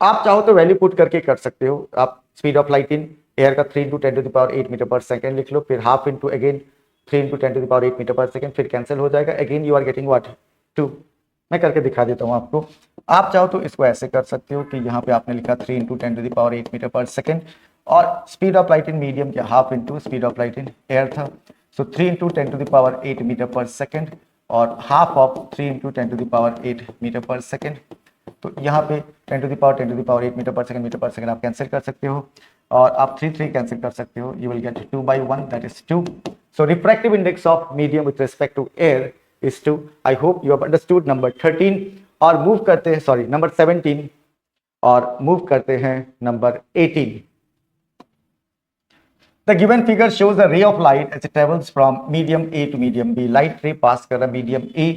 आप चाहो तो वैल्यू पुट करके कर सकते हो। आप speed of light in air का 3 into 10 to the power 8 metre पर सेकेंड लिख लो, फिर half into again 3 into 10 to the power 8 metre पर सेकेंड, फिर कैंसिल हो जाएगा, again you are getting what 2। मैं करके दिखा देता हूं आपको। आप चाहो तो इसको ऐसे कर सकते हो कि यहाँ पे आपने लिखा 3 into 10 to the power 8 metre पर सेकेंड, और speed of light in medium क्या half into speed of light in air था, so 3 into 10 to the power 8 metre पर सेकेंड और half of 3 into 10 to the power 8 metre पर second. तो यहाँ पे 10 टू द पावर 8 मीटर पर second आप कैंसिल कर सकते हो, और आप 3 कैंसिल कर सकते हो, you will get 2 by 1 that is 2। So refractive index of medium with respect to air is 2. I hope you have understood number 13 और मूव करते हैं नंबर 17 और मूव करते हैं number 18। The given figure shows a ray of light as it travels from medium A to medium B. Light ray pass कर रहा medium A,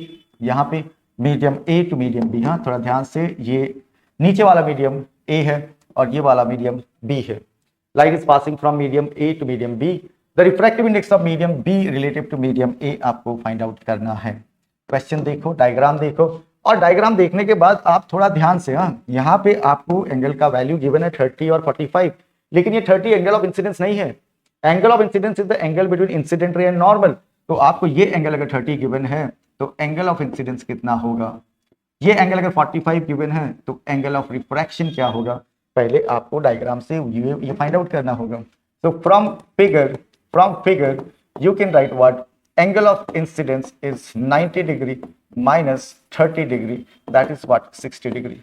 यहाँ पे medium A to medium B। हाँ, थोड़ा ध्यान से, ये नीचे वाला मीडियम A है और ये वाला मीडियम B है। Light is passing from medium A to medium B। The refractive index of medium B relative to medium A आपको फाइंड आउट करना है। क्वेश्चन देखो, डायग्राम देखो, और डायग्राम देखने के बाद आप थोड़ा ध्यान से, हाँ, यहाँ पे आपको एंगल का वैल्यू गिवन है 30 और 45, लेकिन ये 30 एंगल ऑफ इंसिडेंस नहीं है। Angle of incidence is the angle between incident ray and normal. तो आपको ये एंगल अगर 30 गिवन है तो एंगल ऑफ इंसिडेंस कितना होगा, ये एंगल अगर 45 गिवन है तो एंगल ऑफ रिफ्रैक्शन क्या होगा, पहले आपको डायग्राम से ये फाइंड आउट करना होगा। तो from figure you can write what angle of incidence is 90 degree minus 30 degree, that is what 60 degree.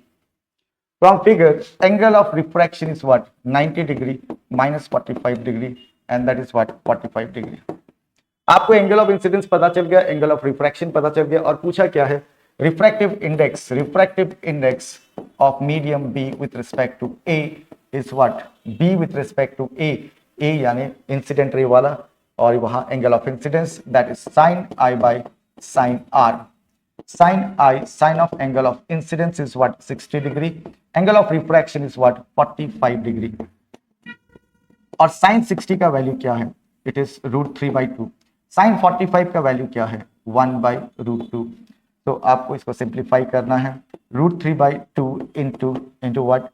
From figure angle of refraction is what 90 degree minus 45 degree, and that is what 45 degree. आपको angle of incidence पता चल गया, angle of refraction पता चल गया, और पूछा क्या है refractive index of medium B with respect to A is what B with respect to A यानी इंसिडेंट रे वाला, और वहां angle of incidence that is sine I by sine R। Sine of angle of incidence is what 60 degree, angle of refraction is what 45 degree, और sine 60 का value क्या है, it is √3/2। Sign 45 का value क्या है 1/√2। तो आपको इसको सिंप्लीफाई करना है, √3/2 इंटू व्हाट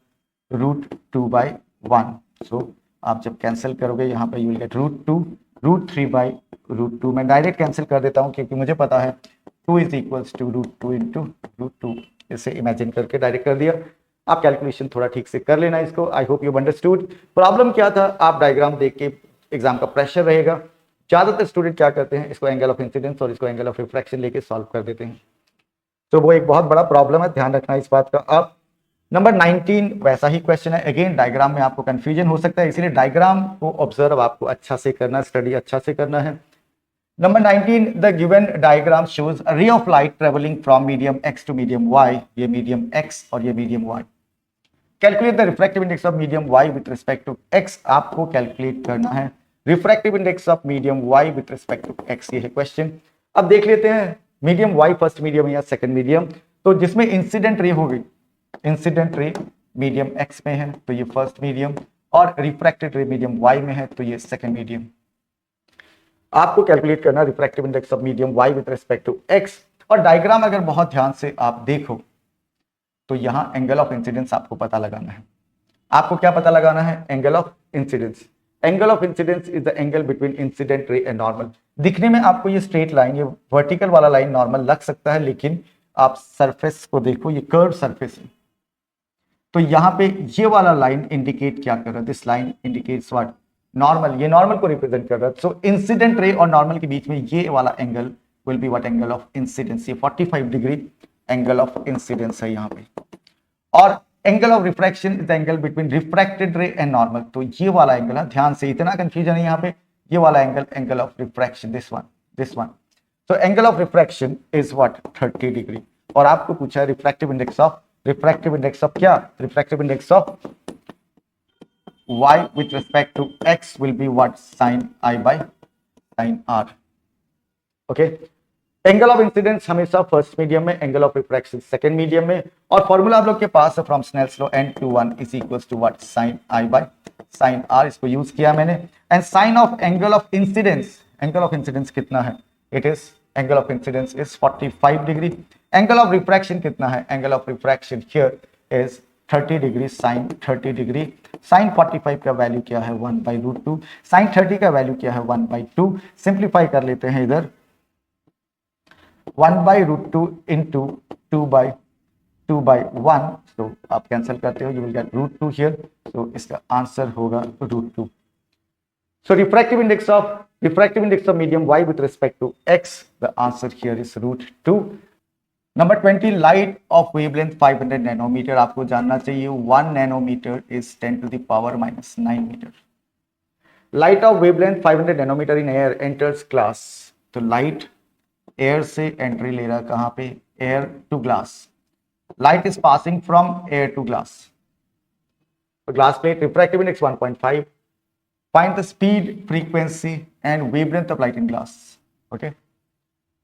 √2/1। सो आप जब कैंसिल करोगे यहाँ पे यू विल गेट √3/√2। मैं डायरेक्ट कैंसिल कर देता हूँ क्योंकि मुझे पता है 2 इज इक्वल्स टू √2 इंटू √2। इसे इमेजिन करके डायरेक्ट कर दिया। आप कैलकुलेशन थोड़ा ठीक से कर लेना इसको। आई होप यू अंडरस्टूड। प्रॉब्लम क्या था, आप डायग्राम देख के, एग्जाम का प्रेशर रहेगा, ज्यादातर स्टूडेंट क्या करते हैं, इसको एंगल ऑफ इंसिडेंस और इसको एंगल ऑफ रिफ्रैक्शन लेके सॉल्व कर देते हैं, तो वो एक बहुत बड़ा प्रॉब्लम है, ध्यान रखना इस बात का। अब नंबर 19 वैसा ही क्वेश्चन है, अगेन डायग्राम में आपको कंफ्यूजन हो सकता है, इसीलिए डायग्राम को ऑब्जर्व आपको अच्छा से करना, स्टडी अच्छा से करना है। Number 19, the given diagram shows a ray of light travelling from medium x to medium y, ये मीडियम x और ये medium y। Calculate the refractive index of medium y with respect to x, आपको calculate करना है refractive index of medium y with respect to x, ये है question. अब देख लेते हैं मीडियम y फर्स्ट मीडियम या सेकंड मीडियम, तो जिसमें इंसिडेंट रे होगी, इंसिडेंट रे मीडियम x में है तो ये फर्स्ट मीडियम, और रिफ्रैक्टेड रे मीडियम y में है तो ये सेकंड मीडियम। आपको कैलकुलेट करना refractive index of medium y with respect to x, और डायग्राम अगर बहुत ध्यान से आप देखो तो यहां एंगल ऑफ इंसिडेंस आपको पता लगाना है। आपको क्या पता लगाना है, angle of incidence. Angle of incidence is the angle between incident ray and normal. दिखने में आपको ये स्ट्रेट लाइन, ये वर्टिकल वाला लाइन नॉर्मल लग सकता है, लेकिन आप सरफेस को देखो, ये कर्व सरफेस है। तो यहाँ पे ये वाला लाइन इंडिकेट क्या कर रहा है? This line indicates what? Normal. ये नॉर्मल को रिप्रेजेंट कर रहा है। सो इंसिडेंट रे और नॉर्मल के बीच में ये वाला angle will be what? Angle of incidence. ये 45 डिग्री एंगल ऑफ इंसिडेंस है यहाँ पे। और angle of refraction is the angle between refracted रे एंड नॉर्मल। तो ये वाला एंगल है, ध्यान से, इतना कंफ्यूजन है यहाँ पे। ये वाला angle, angle of refraction, this one. तो angle of refraction is what? 30 degree. और आपको पूछा है रिफ्रैक्टिव इंडेक्स ऑफ क्या? Refractive index of y with respect to x will be what? Sin I by sin r. Okay. Angle of incidence हमेशा first medium में, angle of refraction second medium में। और formula आप लोग के पास है from Snell's law, n/1 is equals to what? sin I by sin r। इसको यूज किया मैंने। And sine of angle of incidence, angle of incidence कितना है? It is, angle of incidence is 45 degree. Angle of refraction कितना है? Angle of refraction here is 30 degree, sine 30 degree. Sine 45 का value क्या है? 1/√2। साइन 30 का वैल्यू क्या है? 1/2। सिंप्लीफाई कर लेते हैं इधर, 1/√2 इंटू 2/1। तो आप कैंसिल करते हो, यू विल गेट √2 हियर। तो इसका आंसर होगा √2। So refractive index of medium y with respect to x, the answer here is √2। Number 20, light of wavelength 500 nanometre. आपको जानना चाहिए 1 nanometre is 10 to the power -9 metre. Light of wavelength 500 nanometre in air enters glass. तो light air से entry ले रहा है, कहां पे? Air to glass. Light is passing from air to glass. Glass plate, refractive index 1.5। Find the speed, frequency and wavelength of light in glass. Okay,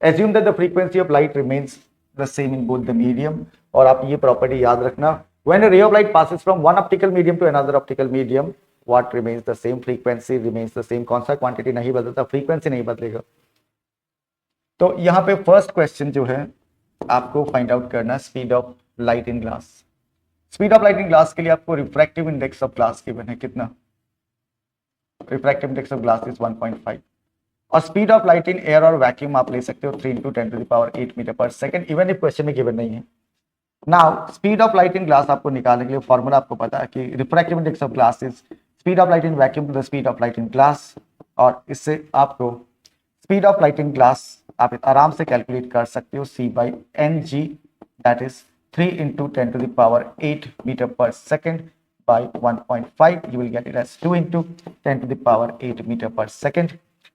assume that the frequency of light remains the same in both the medium। और आप ये property याद रखना, when a ray of light passes from one optical medium to another optical medium, what remains the same? frequency remains the same। कौन सा quantity नहीं बदलता? Frequency नहीं बदलेगा। तो यहाँ पे फर्स्ट क्वेश्चन जो है आपको फाइंड आउट करना, speed of light in glass. Speed of light in glass के लिए आपको refractive index of glass given है, कितना? Refractive index of glass is 1.5। और speed of light in air और वैक्यूम आप ले सकते हो 3 × 10⁸ metre per second, even if question में गिवन नहीं है। Now speed of light in glass आपको निकालने के लिए फॉर्मूला आपको पता है कि refractive index of glass is speed of light in vacuum to the speed of light in glass. और इससे आपको speed of light in glass आप आराम से कैलकुलेट कर सकते हो, c/ng, that is 3 × 10⁸ metre per second by 1.5। you will get it as 2 × 10⁸ metre per second.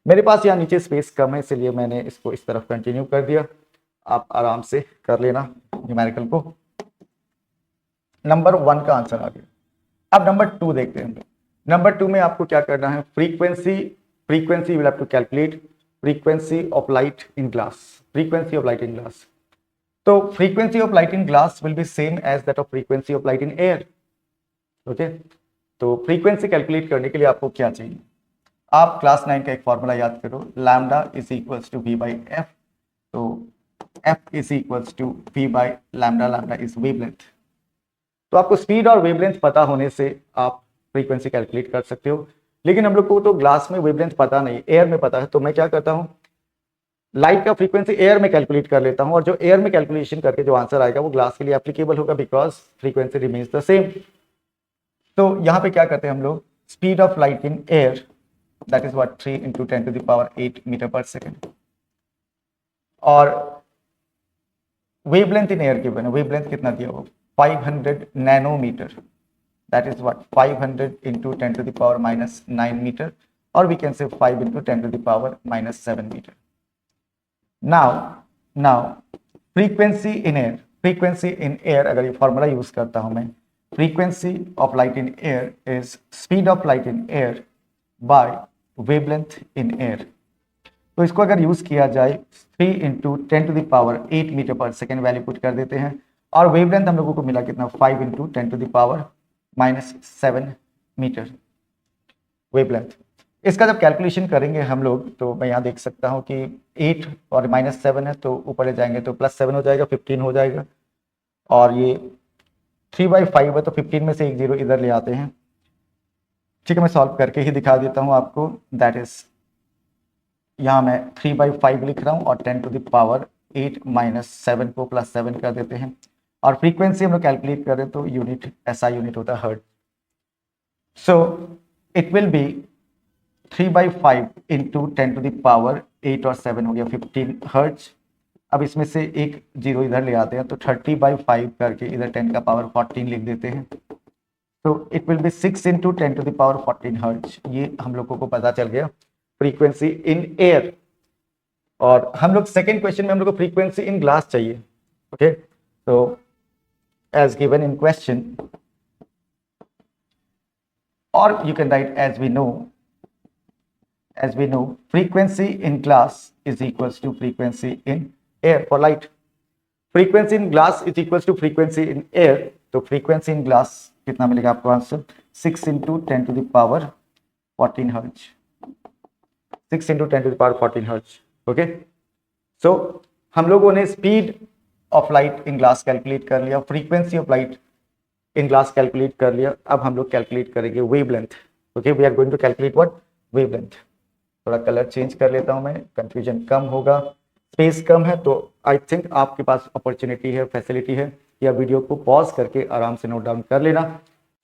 मेरे पास यहाँ नीचे स्पेस कम है, इसलिए मैंने इसको इस तरफ कंटिन्यू कर दिया। आप आराम से कर लेना न्यूमेरिकल को। नंबर 1 का आंसर आ गया। अब नंबर 2 देखते हैं। नंबर 2 में आपको क्या करना है? Frequency will have to calculate frequency of light in glass. Frequency of light in glass, तो frequency of light in glass will be same as that of frequency of light in air. Okay, तो frequency calculate करने के लिए आपको क्या चाहिए? आप class 9 का एक फॉर्मूला याद करो, lambda is equals to v/f। तो f इज इक्वल्स टू v/लैम्डा, लैम्डा इज वेवलेंथ। तो आपको स्पीड और वेवलेंथ पता होने से आप फ्रीक्वेंसी कैलकुलेट कर सकते हो। लेकिन हम लोग को तो ग्लास में वेवलेंथ पता नहीं, एयर में पता है। तो मैं क्या करता हूँ, लाइट का फ्रीक्वेंसी एयर में कैलकुलेट कर लेता हूँ, और जो एयर में कैलकुलेशन करके जो आंसर आएगा वो ग्लास के लिए एप्लीकेबल होगा, because frequency remains the same. तो यहाँ पे क्या करते हैं हम लोग, speed of light in air that is what 3 × 10⁸ metre per second. और वेवलेंथ इन एयर गिवन है, वेवलेंथ कितना दिया हुआ? 500 nanometre, that is what 500 × 10⁻⁹ metre, और we can say 5 × 10⁻⁷ metre. Now frequency in air, अगर ये फॉर्मूला यूज करता हूं मैं, frequency of light in air is speed of light in air by wavelength in air। तो इसको अगर यूज किया जाए 3 × 10⁸ मीटर पर सेकेंड वैल्यू पुट कर देते हैं, और वेवलेंथ हम लोगों को मिला कितना? 5 × 10⁻⁷ मीटर वेवलेंथ। इसका जब कैलकुलेशन करेंगे हम लोग, तो मैं यहाँ देख सकता हूँ कि 8 और -7 है, तो ऊपर ले जाएंगे तो +7 हो जाएगा, 15 हो जाएगा। और ये 3/5 है, तो 15 में से एक 0 इधर ले आते हैं। ठीक है, मैं सॉल्व करके ही दिखा देता हूं आपको। दैट इज यहाँ मैं 3/5 लिख रहा हूँ और 10⁸ 8 - 7 को +7 कर देते हैं और फ्रीक्वेंसी हम लोग कैलकुलेट करें तो यूनिट ऐसा यूनिट होता है hertz. So it will B 3/5 into 10⁸ 8 और 7 हो गया 15 हर्ट्ज। अब इसमें से एक जीरो इधर ले आते हैं तो 30/5 करके इधर 10⁻14 लिख देते हैं। तो it will B 6 into 10⁻14 hertz. ये हम लोगों को पता चल गया फ्रीक्वेंसी इन एयर। और हम लोग सेकेंड क्वेश्चन में हम लोग को फ्रीक्वेंसी इन ग्लास चाहिए। ओके, तो एज गिवन इन क्वेश्चन, और you can write as we know frequency in glass is equals to frequency in air for light. Frequency in glass is equals to frequency in air. तो frequency in glass कितना मिलेगा आपको answer? 6 into 10⁻14 hertz. 6 into 10⁻14 hertz. Okay, so हम लोगों ने speed of light in glass calculate कर लिया, frequency of light in glass calculate कर लिया। अब हम लोग कैलकुलेट करेंगे wavelength. Okay, we are going to calculate what? Wavelength. थोड़ा कलर चेंज कर लेता हूं मैं, कंफ्यूजन कम होगा, स्पेस कम है, तो आई थिंक आपके पास अपॉर्चुनिटी है, फैसिलिटी है, या वीडियो को पॉज करके आराम से नोट डाउन कर लेना।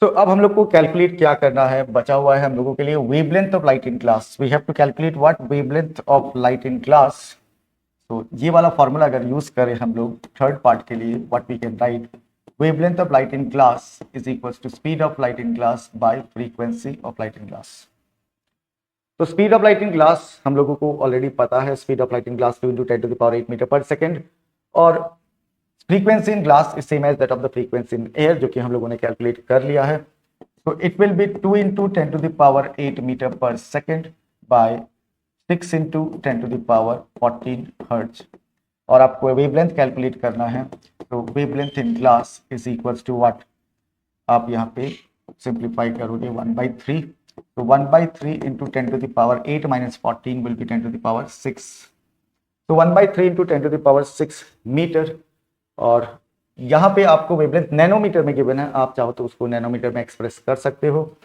तो अब हम लोग को कैलकुलेट क्या करना है, बचा हुआ है हम लोगों के लिए wavelength of light in glass. We have to calculate what? Wavelength of light in glass. तो ये वाला फॉर्मूला अगर यूज करें हम लोग थर्ड पार्ट के लिए, what we can write? Wavelength of light in glass is equals to speed of light in glass by frequency of light in glass. तो speed of light in glass हम लोगों को already पता है, speed of light in glass 2 × 10⁸ metre पर second, और frequency in glass is same as that of the frequency in air, जो कि हम लोगों ने कैलकुलेट कर लिया है। तो इट विल बी 2 × 10⁸ मीटर पर सेकेंड बाय 6 × 10⁻14 हर्ट्ज। और आपको वेवलेंथ कैलकुलेट करना है, तो wavelength in glass is equals to what? आप यहाँ पे सिंप्लीफाई करोगे 1/3, तो 1/3 इंटू 10⁸ 14 विल बी 10⁶। तो 1/3 इंटू 10⁶ मीटर। और यहाँ पे आपको वेवलेंथ नैनोमीटर में गिवन है, आप चाहो तो उसको नैनोमीटर में एक्सप्रेस कर सकते हो।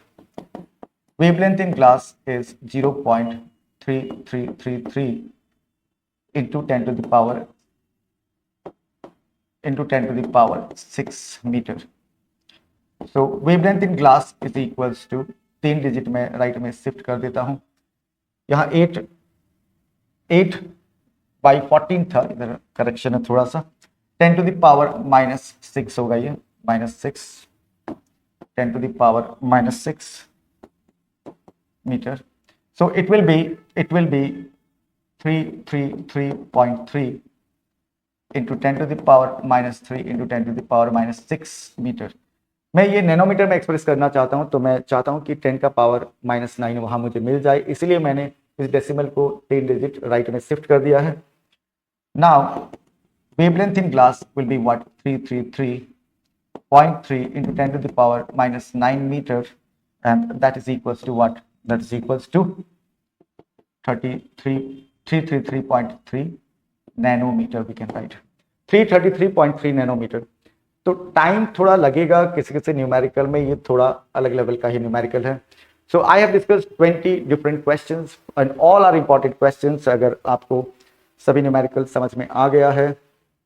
Wavelength in glass is 0.3333 into 10⁶ metre. So wavelength in glass is equals to, 3 digit में राइट में शिफ्ट कर देता हूं, यहाँ 8/14 था, इधर करेक्शन है थोड़ा सा, 10⁻⁻6 होगा ये, -6, 10⁻⁻6 metre. So it will be 333.3 into 10⁻³ into 10⁻6 metre. मैं ये नैनोमीटर में एक्सप्रेस करना चाहता हूं, तो मैं चाहता हूं कि 10⁻⁻9 वहां मुझे मिल जाए, इसलिए मैंने इस डेसिमल को 3 डिजिट राइट में शिफ्ट कर दिया है। Now wavelength in glass will be what? 333.3 into 10⁻⁻9 metre, and that is equals to what? That is equals to 333.3 nanometre. We can write 333.3 nanometre. तो टाइम थोड़ा लगेगा, किसी किसी न्यूमेरिकल में ये थोड़ा अलग लेवल का ही न्यूमेरिकल है। So I have discussed 20 different questions and all are important questions. अगर आपको सभी न्यूमेरिकल समझ में आ गया है,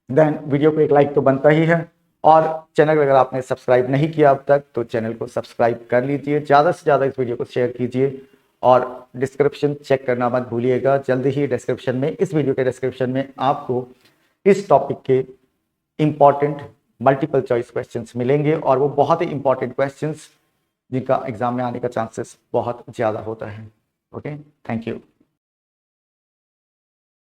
देन वीडियो को एक लाइक तो बनता ही है, और चैनल अगर आपने सब्सक्राइब नहीं किया अब तक तो चैनल को सब्सक्राइब कर लीजिए, ज़्यादा से ज़्यादा इस वीडियो को शेयर कीजिए, और डिस्क्रिप्शन चेक करना मत भूलिएगा। जल्दी ही डिस्क्रिप्शन में, इस वीडियो के डिस्क्रिप्शन में आपको इस टॉपिक के इंपॉर्टेंट मल्टीपल चॉइस क्वेश्चंस मिलेंगे, और वो बहुत ही इंपॉर्टेंट क्वेश्चंस जिनका एग्जाम में आने का चांसेस बहुत ज़्यादा होता है। Okay, thank you.